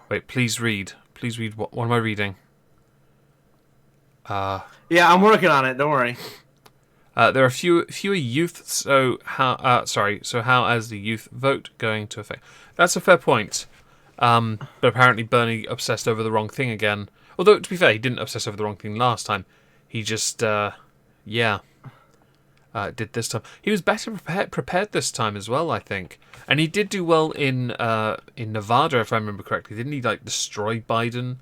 Wait, please read. Please read. What am I reading?
Yeah, I'm working on it. Don't worry.
There are fewer youth. So how as the youth vote going to affect? That's a fair point. But apparently Bernie obsessed over the wrong thing again. Although to be fair, he didn't obsess over the wrong thing last time. He just did this time. He was better prepared this time as well, I think. And he did do well in Nevada, if I remember correctly. Didn't he destroy Biden?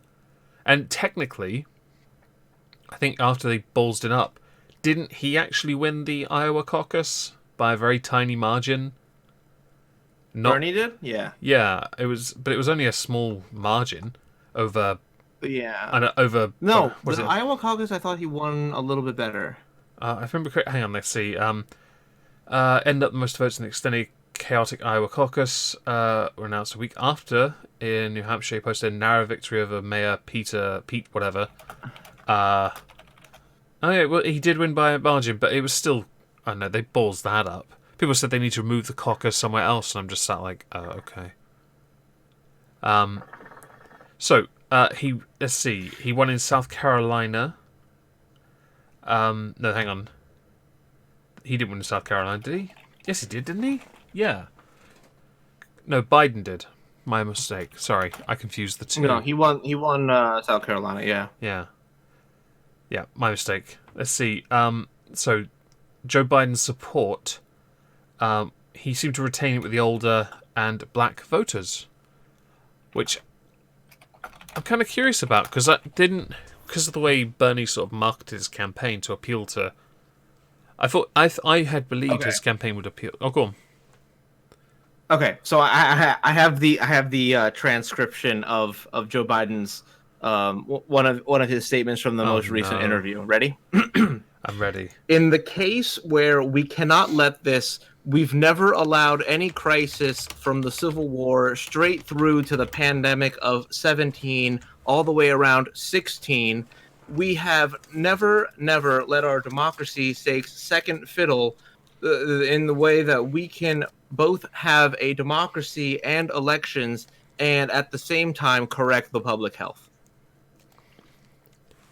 And technically, I think after they ballsed it up, didn't he actually win the Iowa caucus by a very tiny margin?
Bernie did? Yeah.
Yeah, it was only a small margin over.
Yeah.
Over.
No, the Iowa caucus, I thought he won a little bit better.
I remember. Hang on, let's see. End up the most votes in the extended chaotic Iowa caucus were announced a week after in New Hampshire. He posted a narrow victory over Mayor Pete whatever. Oh yeah, well he did win by a margin, but it was still. I don't know, they balls that up. People said they need to remove the caucus somewhere else, and I'm just sat like, oh, okay. So let's see. He won in South Carolina. No, hang on. He didn't win in South Carolina, did he? Yes, he did, didn't he? Yeah. No, Biden did. My mistake. Sorry, I confused the two.
No, he won. He won South Carolina. Yeah.
Yeah. Yeah, my mistake. Let's see. So, Joe Biden's support. He seemed to retain it with the older and black voters. which I'm kind of curious about because of the way Bernie sort of marketed his campaign to appeal to. I thought I had believed his campaign would appeal. Oh, go on.
Okay, so I have the transcription of Joe Biden's one of his statements from the most recent interview. Ready?
I'm ready.
In the case where we cannot let this, we've never allowed any crisis from the Civil War straight through to the pandemic of 17, all the way around 16. We have never let our democracy take second fiddle in the way that we can both have a democracy and elections and at the same time correct the public health.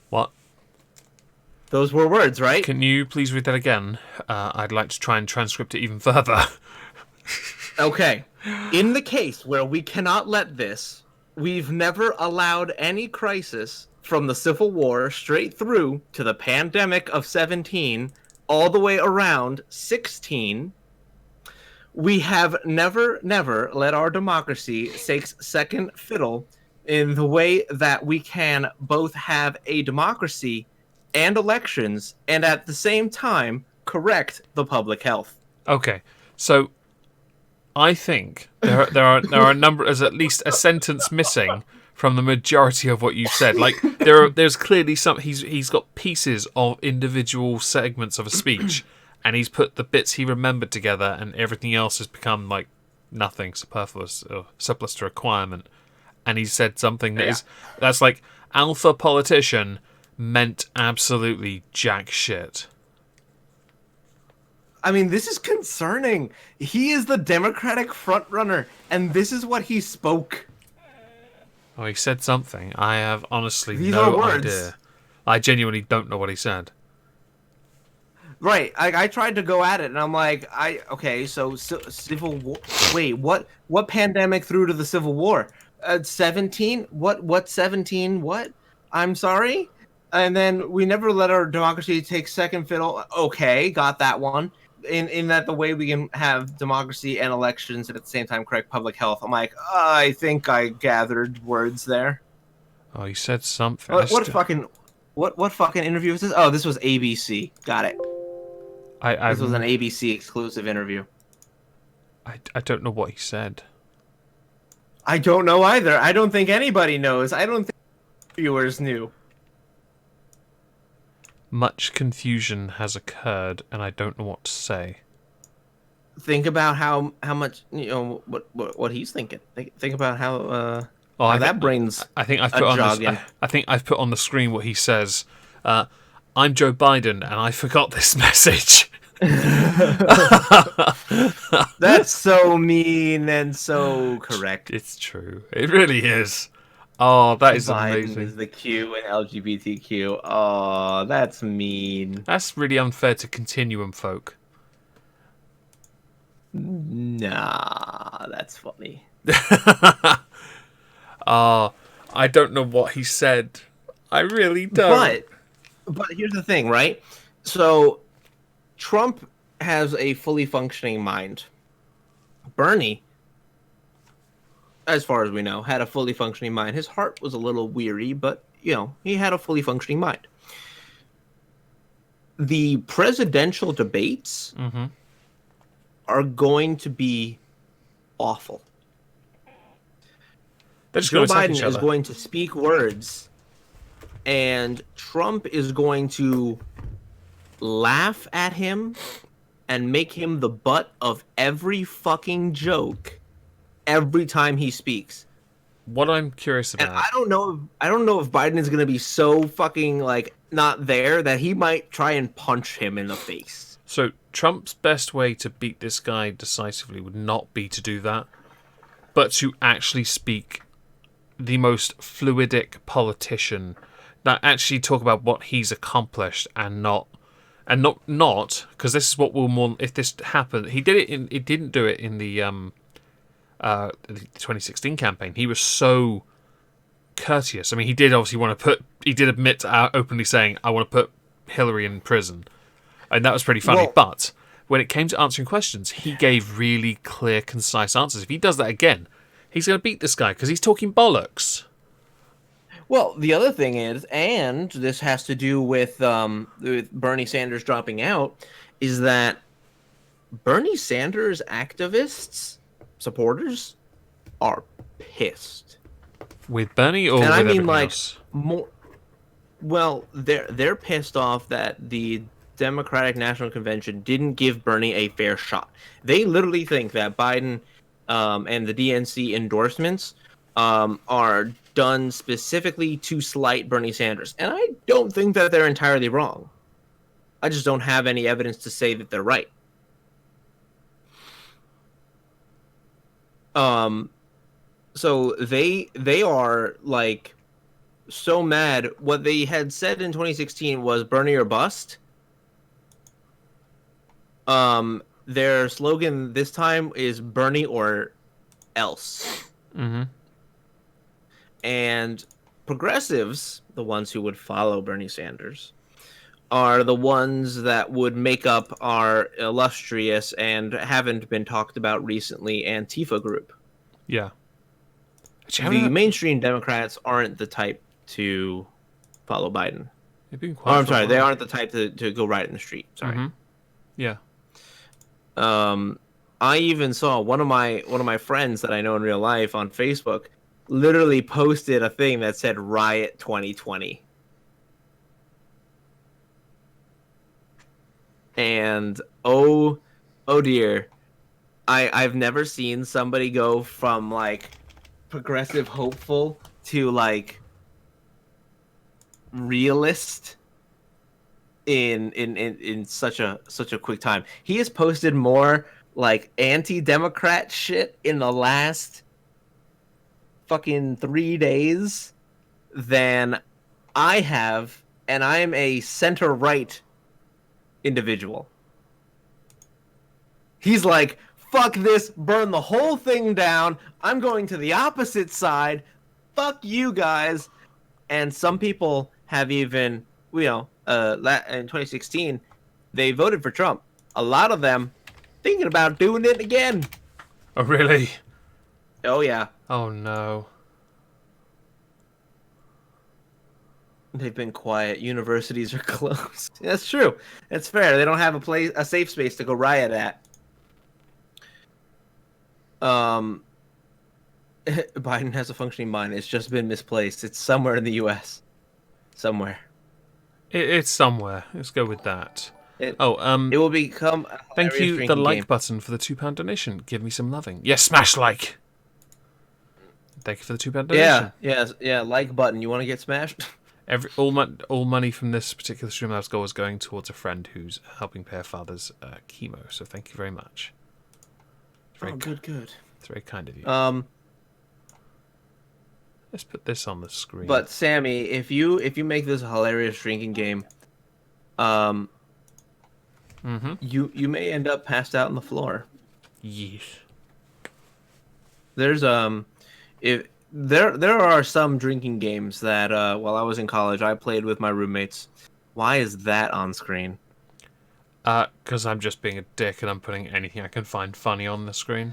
What?
Those were words, right?
Can you please read that again? I'd like to try and transcript it even further.
Okay. In the case where we cannot let this, we've never allowed any crisis from the Civil War straight through to the pandemic of 17, all the way around 16. We have never let our democracy take second fiddle in the way that we can both have a democracy and elections and at the same time correct the public health.
Okay, so I think there are a number. There's at least a sentence missing from the majority of what you said. Like there's clearly some. He's got pieces of individual segments of a speech, and he's put the bits he remembered together, and everything else has become like nothing, superfluous or surplus to requirement. And he said something that's like alpha politician meant absolutely jack shit.
I mean, this is concerning. He is the Democratic frontrunner, and this is what he spoke.
Oh, he said something. I have honestly no idea. I genuinely don't know what he said.
Right. I tried to go at it, and I'm like, so Civil War. Wait, what pandemic through to the Civil War? 17? What 17? What? I'm sorry? And then we never let our democracy take second fiddle. Okay, got that one. In that the way we can have democracy and elections and at the same time correct public health. I'm like, I think I gathered words there.
Oh, he said something.
What fucking interview was this? Oh, this was ABC. Got it. This was an ABC exclusive interview.
I don't know what he said.
I don't know either. I don't think anybody knows. I don't think viewers knew.
Much confusion has occurred, and I don't know what to say.
Think about how much what he's thinking. Think about how that brain's.
I think I've put on the screen what he says. I'm Joe Biden, and I forgot this message.
That's so mean and so correct.
It's true. It really is. Oh, that is amazing.
Biden is the Q in LGBTQ. Oh, that's mean.
That's really unfair to Continuum folk.
Nah, that's funny.
I don't know what he said. I really don't.
But here's the thing, right? So, Trump has a fully functioning mind. Bernie, as far as we know, had a fully functioning mind. His heart was a little weary, but, he had a fully functioning mind. The presidential debates are going to be awful. Joe Biden is going to speak words, and Trump is going to laugh at him and make him the butt of every fucking joke every time he speaks.
What I'm curious about,
and I don't know if Biden is going to be so fucking not there that he might try and punch him in the face.
So Trump's best way to beat this guy decisively would not be to do that, but to actually speak the most fluidic politician that actually talk about what he's accomplished and not because this is what will more if this happened. He didn't do it in the 2016 campaign. He was so courteous. I mean, he did admit openly saying, I want to put Hillary in prison. And that was pretty funny. Well, but when it came to answering questions, he gave really clear, concise answers. If he does that again, He's going to beat this guy because he's talking bollocks.
Well, the other thing is, and this has to do with Bernie Sanders dropping out, is that Bernie Sanders activists, supporters, are pissed.
With Bernie or
And
with
I mean,
everything
like,
else?
more. Well, they're pissed off that the Democratic National Convention didn't give Bernie a fair shot. They literally think that Biden and the DNC endorsements are done specifically to slight Bernie Sanders. And I don't think that they're entirely wrong. I just don't have any evidence to say that they're right. So they are like so mad. What they had said in 2016 was Bernie or bust. Their slogan this time is Bernie or else.
Mm-hmm.
And progressives, the ones who would follow Bernie Sanders, are the ones that would make up our illustrious and haven't been talked about recently Antifa group.
Yeah.
The mainstream Democrats aren't the type to follow Biden.
They've been
Oh, I'm sorry, they aren't the type to go right in the street. Sorry.
Mm-hmm. Yeah.
I even saw one of my friends that I know in real life on Facebook literally posted a thing that said Riot 2020. And oh dear. I've never seen somebody go from like progressive hopeful to like realist in such a quick time. He has posted more like anti-democrat shit in the last fucking 3 days than I have, and I am a center right individual. He's like, fuck this, burn the whole thing down, I'm going to the opposite side, fuck you guys. And some people have even, in 2016, they voted for Trump. A lot of them thinking about doing it again.
Oh, really?
Oh, yeah.
Oh, no.
They've been quiet. Universities are closed. That's true. That's fair. They don't have a safe space to go riot at. Biden has a functioning mind. It's just been misplaced. It's somewhere in the U.S. Somewhere.
It's somewhere. Let's go with that.
It will become a
thank
hilarious
you, the
drinking
like
game.
button for the £2 donation. Give me some loving. Yes, smash like. Thank you for the £2 donation.
Yeah, like button. You want to get smashed?
All money from this particular Streamlabs goal is going towards a friend who's helping pay her father's chemo. So thank you very much.
Good.
It's very kind of you. Let's put this on the screen.
But Sammy, if you make this a hilarious drinking game, you may end up passed out on the floor.
Yes.
There's there are some drinking games that while I was in college I played with my roommates. Why is that on screen?
Because I'm just being a dick and I'm putting anything I can find funny on the screen.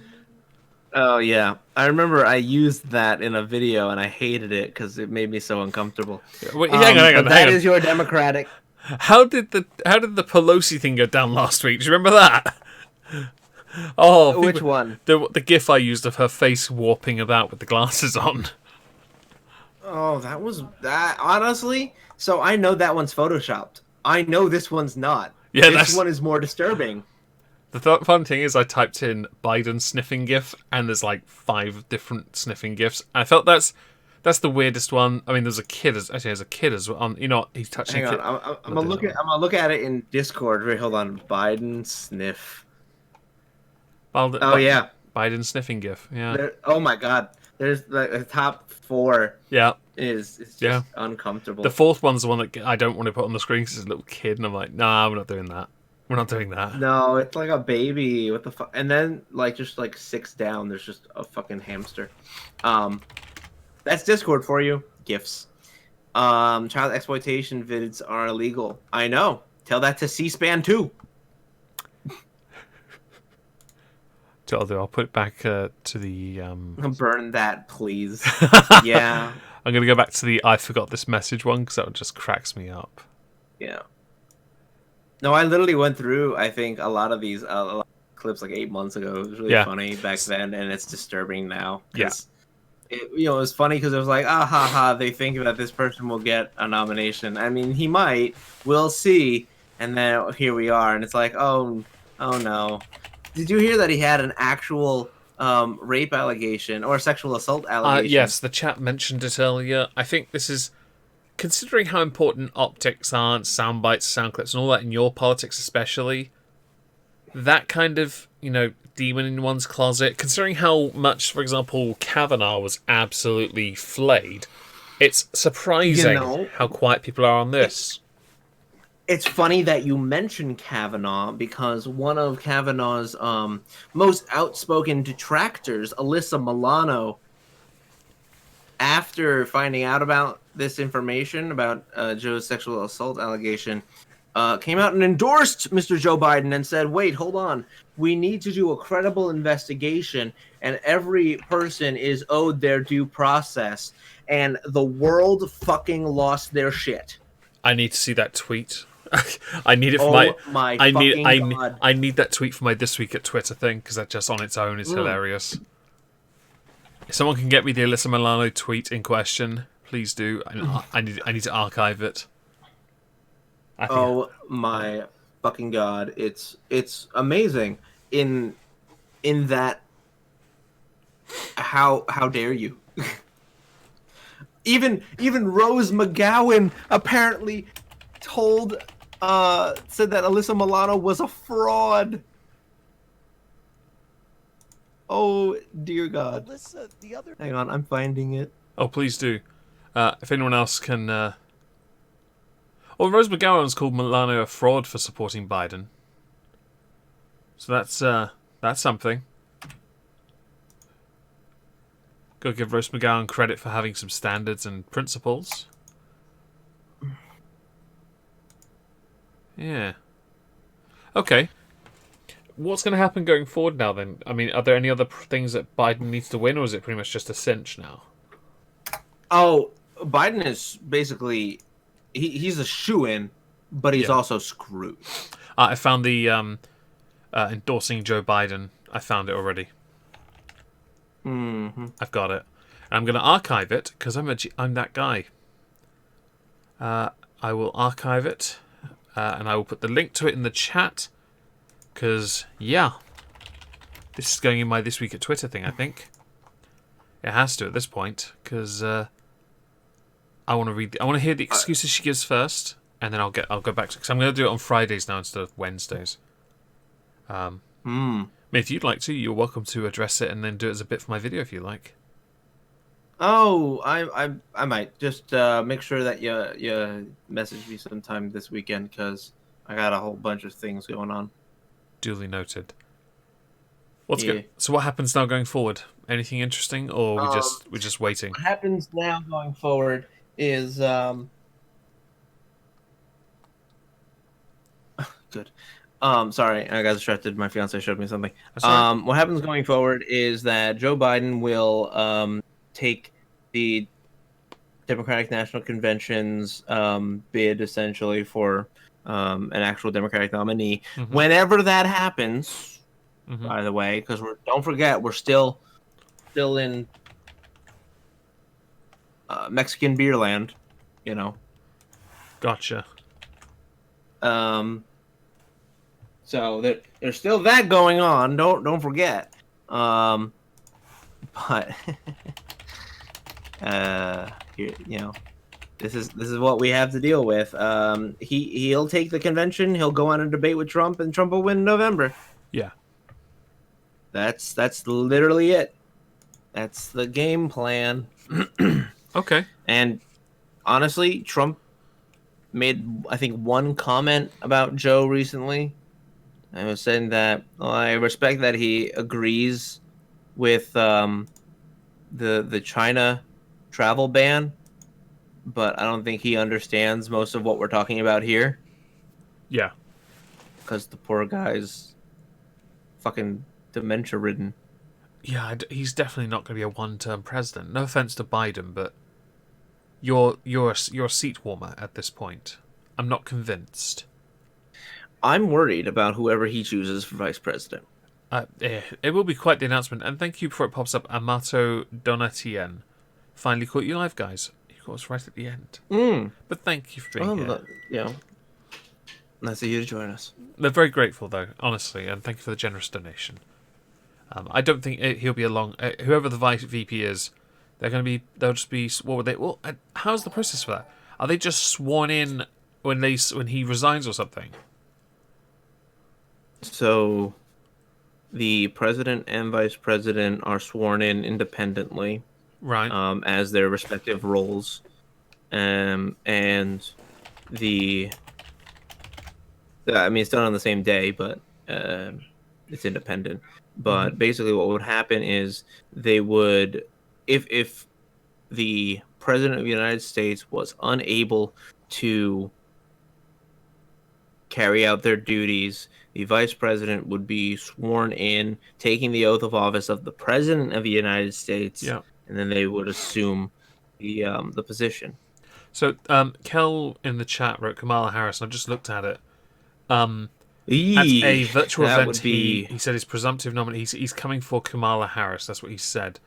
Oh yeah, I remember I used that in a video and I hated it because it made me so uncomfortable.
Wait, hang on.
That is your Democratic.
How did the Pelosi thing go down last week? Do you remember that? Oh,
which one?
The GIF I used of her face warping about with the glasses on.
Oh, that was that. Honestly, so I know that one's photoshopped. I know this one's not.
Yeah,
this one is more disturbing.
The fun thing is I typed in Biden sniffing GIF, and there's like 5 different sniffing GIFs. I felt that's the weirdest one. I mean, there's a kid as well. He's touching.
Hang on, I'm gonna look at it in Discord. Wait, hold on. Biden sniff. Yeah,
Biden sniffing GIF. Yeah.
Oh my God, there's the top 4.
Yeah.
Is just uncomfortable.
The 4th one's the one that I don't want to put on the screen because it's a little kid, and I'm like, nah, we're not doing that. We're not doing that.
No, it's like a baby. What the fuck? And then just 6 down, there's just a fucking hamster. That's Discord for you. GIFs. Child exploitation vids are illegal. I know. Tell that to C-SPAN too.
what I'll do. I'll put it back to the.
Burn that, please. Yeah.
I'm going to go back to the I forgot this message one because that one just cracks me up.
Yeah. No, I literally went through, I think, a lot of these a lot of clips like 8 months ago. It was really funny back then, and it's disturbing now.
Yeah.
It was funny because it was like, ah, ha, ha, they think that this person will get a nomination. I mean, he might. We'll see. And then here we are, and it's like, oh no. Did you hear that he had an actual rape allegation or sexual assault allegation?
Yes, the chat mentioned it earlier. I think this is, considering how important optics are, and sound bites, sound clips, and all that in your politics especially, that kind of, demon in one's closet, considering how much, for example, Kavanaugh was absolutely flayed, it's surprising how quiet people are on this.
It's funny that you mentioned Kavanaugh because one of Kavanaugh's most outspoken detractors, Alyssa Milano, after finding out about this information about Joe's sexual assault allegation, came out and endorsed Mr. Joe Biden and said, wait, hold on. We need to do a credible investigation, and every person is owed their due process. And the world fucking lost their shit.
I need to see that tweet. I need it for
my God.
I need that tweet for my This Week at Twitter thing, because that just on its own is hilarious. If someone can get me the Alyssa Milano tweet in question, please do. I need to archive it.
Oh my fucking God. It's amazing in that how dare you? Even Rose McGowan apparently said that Alyssa Milano was a fraud. Oh dear God.
Alyssa,
Hang on, I'm finding it.
Oh, please do. If anyone else can... Well, Rose McGowan's called Milano a fraud for supporting Biden. So that's something. Gotta give Rose McGowan credit for having some standards and principles. Yeah. Okay. What's going to happen going forward now, then? I mean, are there any other things that Biden needs to win, or is it pretty much just a cinch now?
Oh, Biden is basically... He's a shoo-in, but he's also screwed.
I found the endorsing Joe Biden. I found it already.
Mm-hmm.
I've got it. And I'm going to archive it, because I'm that guy. I will archive it, and I will put the link to it in the chat, because, yeah, this is going in my This Week at Twitter thing, I think. It has to at this point, because I want to hear the excuses she gives first, and then I'll go back to, because I'm going to do it on Fridays now instead of Wednesdays. If you'd like to, you're welcome to address it and then do it as a bit for my video if you like.
Oh, I might just make sure that you message me sometime this weekend, because I got a whole bunch of things going on.
Duly noted. So what happens now going forward? Anything interesting, or we're just waiting?
What happens now going forward is good. Sorry, I got distracted. My fiance showed me something. What happens going forward is that Joe Biden will take the Democratic National Convention's bid essentially for an actual Democratic nominee. Mm-hmm. Whenever that happens, by the way, because don't forget we're still in Mexican beer land,
Gotcha.
So there's still that going on. Don't forget. But this is what we have to deal with. He'll take the convention. He'll go on a debate with Trump, and Trump will win in November.
Yeah.
That's literally it. That's the game plan.
Okay.
And honestly, Trump made, I think, one comment about Joe recently. I was saying that I respect that he agrees with the China travel ban, but I don't think he understands most of what we're talking about here.
Yeah.
Because the poor guy's fucking dementia-ridden.
Yeah, he's definitely not going to be a one-term president. No offense to Biden, but you're a seat warmer at this point. I'm not convinced.
I'm worried about whoever he chooses for vice president.
It will be quite the announcement. And thank you before it pops up, Amato Donatien. Finally caught you live, guys. You caught us right at the end. But thank you for being here.
Nice of you to join us.
They're very grateful, though, honestly, and thank you for the generous donation. I don't think he'll be along. Whoever the vice VP is, they'll just be. What would they? Well, how's the process for that? Are they just sworn in when he resigns or something?
So, the president and vice president are sworn in independently,
right?
As their respective roles, and the. I mean, it's done on the same day, but it's independent. But basically, what would happen is they would, if the president of the United States was unable to carry out their duties, the vice president would be sworn in, taking the oath of office of the president of the United States, and then they would assume the position.
So, Kel in the chat wrote Kamala Harris, and I just looked at it. At a virtual event, he said his presumptive nominee. He's coming for Kamala Harris. That's what he said.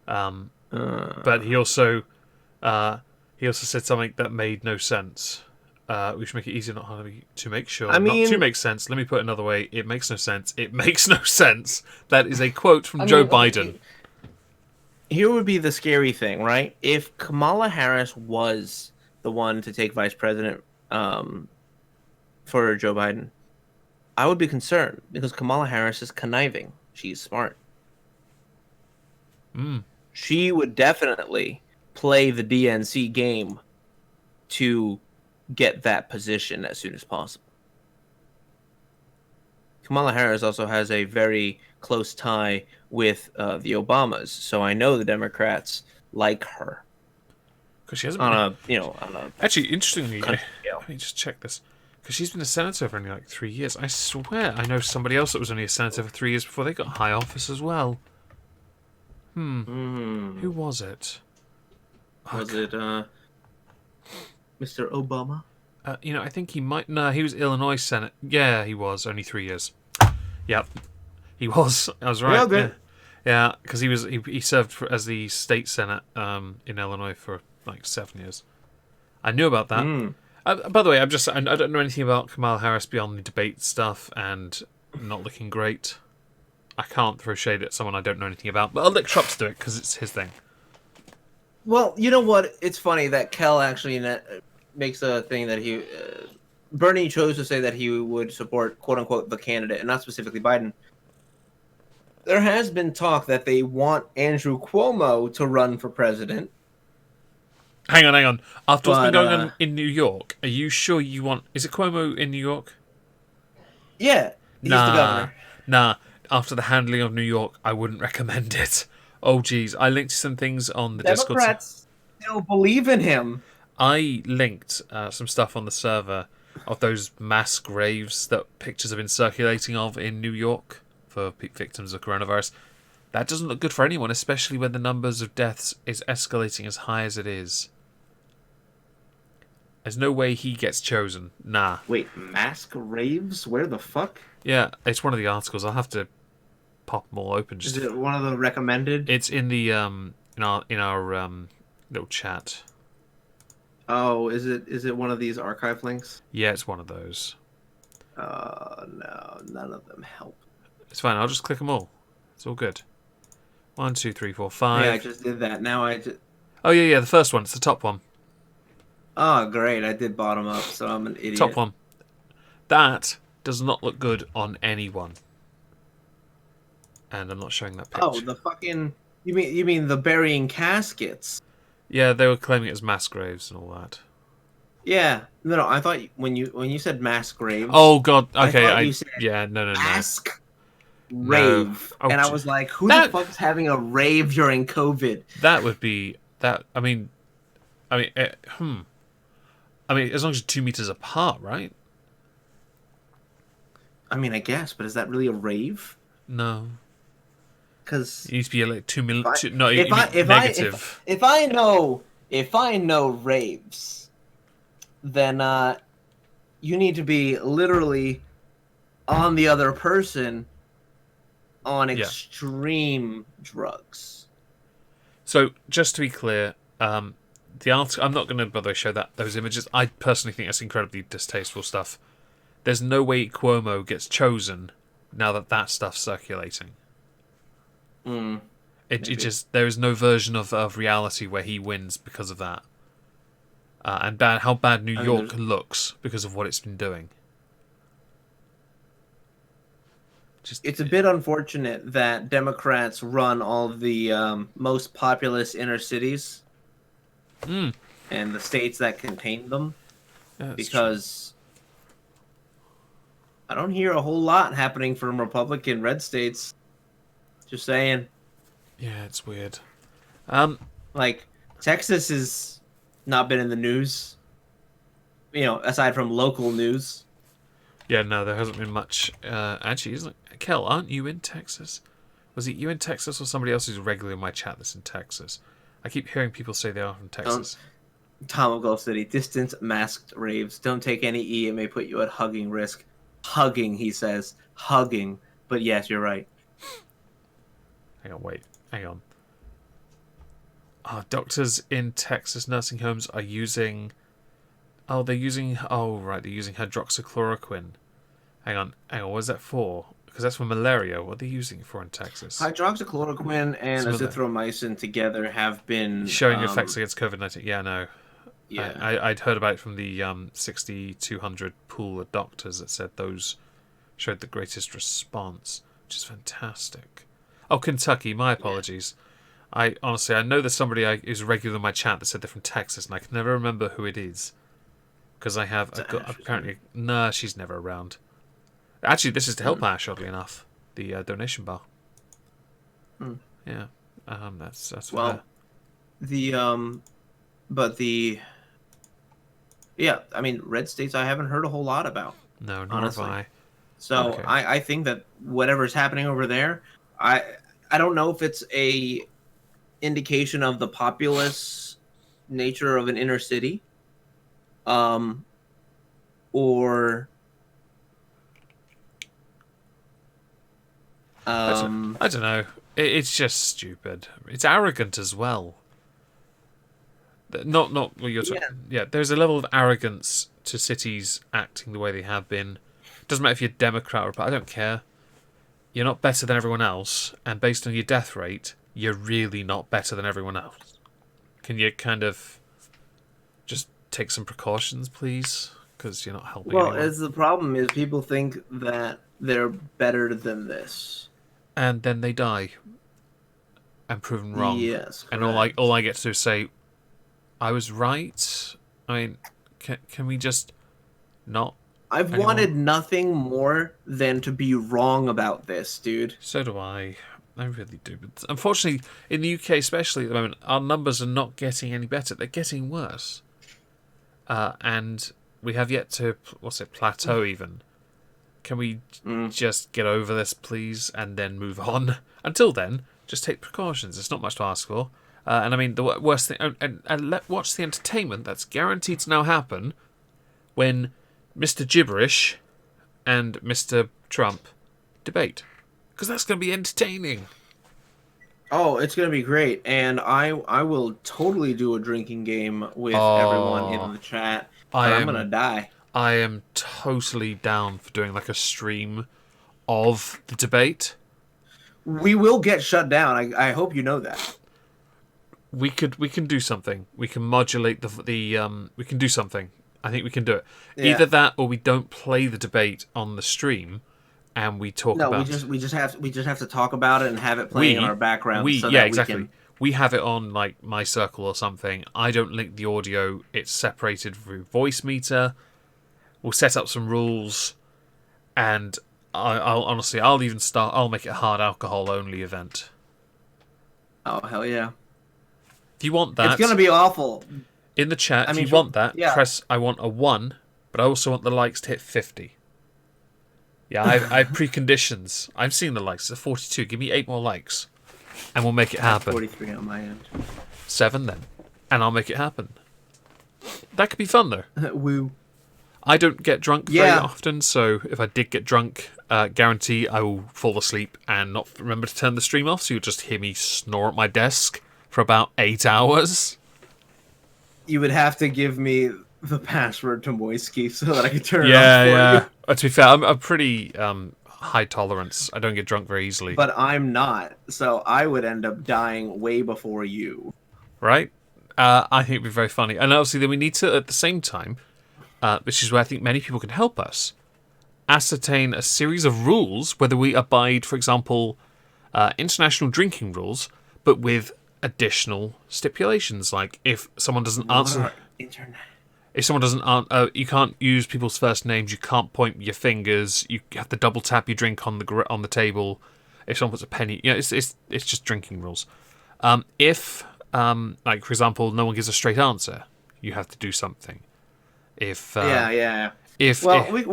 But he also said something that made no sense. We should make it easier, not harder to make sure. Not to make sense. Let me put it another way. It makes no sense. It makes no sense. That is a quote from Joe Biden.
Here would be the scary thing, right? If Kamala Harris was the one to take vice president for Joe Biden, I would be concerned because Kamala Harris is conniving. She's smart. She would definitely play the DNC game to get that position as soon as possible. Kamala Harris also has a very close tie with the Obamas, so I know the Democrats like her.
Because she hasn't actually, interestingly, let me just check this. Because she's been a senator for only like 3 years. I swear I know somebody else that was only a senator for 3 years before they got high office as well. Who was it?
Was it Mr. Obama?
I think he might. No, he was Illinois Senate. Yeah, he was only 3 years. Yep, he was. I was right. Yeah, because he served as the state senate in Illinois for like 7 years. I knew about that. By the way, I don't know anything about Kamala Harris beyond the debate stuff and not looking great. I can't throw shade at someone I don't know anything about, but I'll let Trump do it because it's his thing.
Well, you know what? It's funny that Kel actually makes a thing that Bernie chose to say that he would support, quote unquote, the candidate, and not specifically Biden. There has been talk that they want Andrew Cuomo to run for president.
Hang on. After what's been going on in New York, are you sure you want... Is it Cuomo in New York?
Yeah, he's the governor.
Nah, after the handling of New York, I wouldn't recommend it. Oh, geez. I linked some things on the Discord.
Democrats still believe in him.
I linked some stuff on the server of those mass graves that pictures have been circulating of in New York for victims of coronavirus. That doesn't look good for anyone, especially when the numbers of deaths is escalating as high as it is. There's no way he gets chosen. Nah.
Wait, mass graves? Where the fuck?
Yeah, it's one of the articles. I'll have to pop them all open.
Is it one of the recommended?
It's in the in our little chat.
Oh, is it one of these archive links?
Yeah, it's one of those.
No, none of them help.
It's fine. I'll just click them all. It's all good. 1, 2, 3, 4, 5.
Yeah, I just did that. Now I just...
Oh, yeah, the first one. It's the top one.
Oh, great. I did bottom up, so I'm an idiot.
Top one. That does not look good on anyone. And I'm not showing that picture.
Oh, the fucking... You mean the burying caskets?
Yeah, they were claiming it as mass graves and all that.
Yeah. No, I thought when you said mass graves...
Oh, God. Okay,
you said
no.
Mask rave.
No.
And I was like, who the fuck's having a rave during COVID?
That would be... That, I mean, as long as you're 2 meters apart, right?
I mean, I guess, but is that really a rave?
No.
Because
It needs to be like 2 million.
I-
No, you mean negative.
if I know raves, then you need to be literally on the other person on
Yeah.
extreme drugs.
So, just to be clear, the article, I'm not going to bother to show those images. I personally think that's incredibly distasteful stuff. There's no way Cuomo gets chosen now that stuff's circulating. It just, there is no version of reality where he wins because of that. And how bad New York looks because of what it's been doing.
It's a bit unfortunate that Democrats run all of the most populous inner cities and the states that contain them, because I don't hear a whole lot happening from Republican red states. Just saying.
Yeah, it's weird.
Like, Texas has not been in the news, aside from local news.
Yeah, no, there hasn't been much. Actually, isn't it? Kel, aren't you in Texas? Was it you in Texas or somebody else who's regularly in my chat that's in Texas? I keep hearing people say they are from Texas.
Tom of Gulf City, distance masked raves. Don't take any E. It may put you at hugging risk. Hugging, he says. Hugging. But yes, you're right.
Hang on. Doctors in Texas nursing homes are using... they're using hydroxychloroquine. Hang on, what is that for? Because that's for malaria. What are they using it for in Texas?
Hydroxychloroquine and azithromycin together have been...
showing effects against COVID-19. Yeah, no.
Yeah.
I'd heard about it from the 6,200 pool of doctors that said those showed the greatest response, which is fantastic. Oh, Kentucky, my apologies. I know there's somebody who's regular in my chat that said they're from Texas, and I can never remember who it is. Because apparently... Nah, she's never around. Actually, this is to help Ash, oddly enough. The donation bar. Yeah. That's
well, yeah, I mean, red states I haven't heard a whole lot about.
No, nor have I.
So
okay.
I think that whatever's happening over there, I don't know if it's a indication of the populous nature of an inner city, or
I don't know. It's just stupid. It's arrogant as well. Not what you're talking. Yeah, there's a level of arrogance to cities acting the way they have been. Doesn't matter if you're Democrat or Republican. I don't care. You're not better than everyone else, and based on your death rate, you're really not better than everyone else. Can you kind of just take some precautions, please? Because you're not helping anyone.
As the problem is, people think that they're better than this,
and then they die and proven wrong.
Yes, correct.
And all I get to do is say, I was right. I mean, can we just not?
I've wanted nothing more than to be wrong about this, dude.
So do I. I really do. But unfortunately, in the UK especially at the moment, our numbers are not getting any better. They're getting worse. And we have yet to, plateau even. Can we just get over this, please, and then move on? Until then, just take precautions. It's not much to ask for. And I mean, the worst thing... And watch the entertainment that's guaranteed to now happen when Mr. Gibberish and Mr. Trump debate. Because that's going to be entertaining.
Oh, it's going to be great. And I will totally do a drinking game with everyone in the chat. I'm going to die.
I am totally down for doing like a stream of the debate.
We will get shut down. I hope you know that.
We can do something. We can modulate we can do something. I think we can do it. Yeah. Either that or we don't play the debate on the stream and we talk about it.
We just have to talk about it and have it playing in our background.
Exactly. We have it on like My Circle or something. I don't link the audio. It's separated through voice meter. We'll set up some rules, and I'll make it a hard alcohol only event.
Oh hell yeah!
If you want that,
it's gonna be awful.
In the chat, if you want that, press I want a 1, but I also want the likes to hit 50. Yeah, I have preconditions. I've seen the likes. It's 42. Give me 8 more likes, and we'll make it happen.
43 on my end.
7 then, and I'll make it happen. That could be fun though.
Woo.
I don't get drunk very often, so if I did get drunk, guarantee I will fall asleep and not remember to turn the stream off, so you'll just hear me snore at my desk for about 8 hours.
You would have to give me the password to Moisky so that I could turn it off for you.
To be fair, I'm pretty high tolerance. I don't get drunk very easily.
But I'm not, so I would end up dying way before you.
Right? I think it'd be very funny. And obviously then we need to, at the same time, which is where I think many people can help us, ascertain a series of rules, whether we abide, for example, international drinking rules, but with additional stipulations. Like if someone doesn't answer... If someone doesn't answer... you can't use people's first names, you can't point your fingers, you have to double tap your drink on the table. If someone puts a penny... it's just drinking rules. If, like, for example, no one gives a straight answer, you have to do something. If
we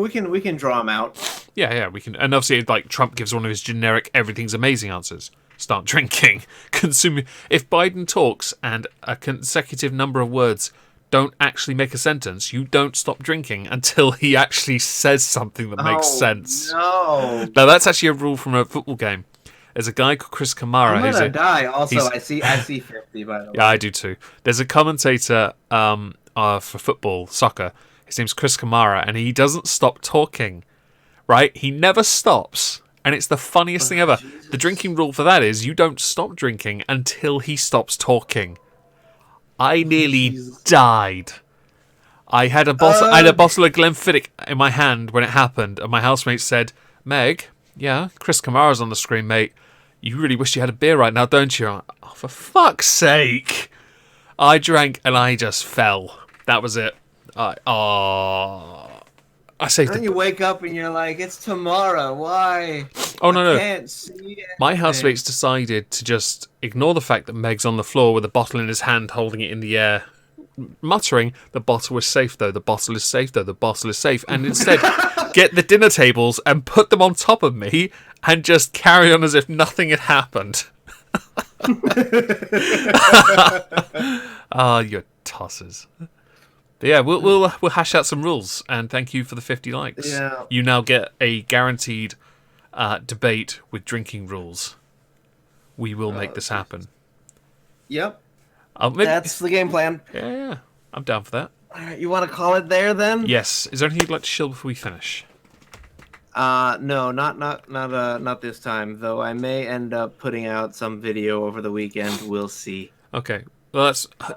can draw them out.
Yeah, we can. And obviously, like Trump gives one of his generic "everything's amazing" answers. Start drinking. Consume. If Biden talks and a consecutive number of words don't actually make a sentence, you don't stop drinking until he actually says something that makes sense.
No.
Now that's actually a rule from a football game. There's a guy called Chris Kamara.
I'm gonna die. Also, I see 50 by the way.
Yeah, I do too. There's a commentator for football, soccer. His name's Chris Kamara, and he doesn't stop talking. Right? He never stops, and it's the funniest thing ever.
Jesus.
The drinking rule for that is you don't stop drinking until he stops talking. I nearly died. I had a bottle of Glenfiddich in my hand when it happened, and my housemate said, "Meg, yeah, Chris Kamara's on the screen, mate. You really wish you had a beer right now, don't you?" Oh, for fuck's sake. I drank and I just fell. That was it. I saved it.
Then you wake up and you're like, it's tomorrow. Why?
Oh, no.
I can't see anything.
My housemates decided to just ignore the fact that Meg's on the floor with a bottle in his hand, holding it in the air, muttering, "The bottle is safe, though. The bottle is safe, though. The bottle is safe." And instead, get the dinner tables and put them on top of me and just carry on as if nothing had happened. You tossers. But yeah, we'll hash out some rules, and thank you for the 50 likes.
Yeah.
You now get a guaranteed debate with drinking rules. We will make this happen.
Yep. That's the game plan.
Yeah. I'm down for that.
All right, you want to call it there then?
Yes. Is there anything you'd like to shill before we finish?
No, not this time. Though I may end up putting out some video over the weekend. We'll see.
Okay. Well,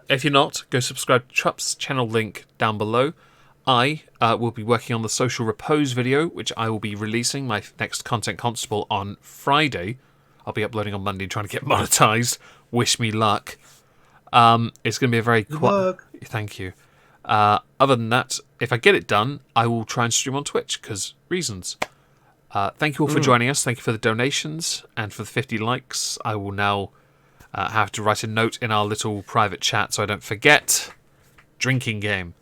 if you're not, go subscribe to Trup's channel, link down below. I will be working on the social repose video, which I will be releasing my next Content Constable on Friday. I'll be uploading on Monday, trying to get monetized. Wish me luck. It's going to be a very quiet. Thank you. Other than that, if I get it done, I will try and stream on Twitch because reasons. Thank you all for joining us. Thank you for the donations and for the 50 likes. I will now have to write a note in our little private chat so I don't forget. Drinking game.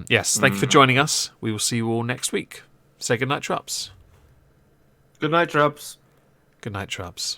Yes, thank you for joining us. We will see you all next week. Say goodnight, Trups.
Good night, Trups.
Good night, Trups.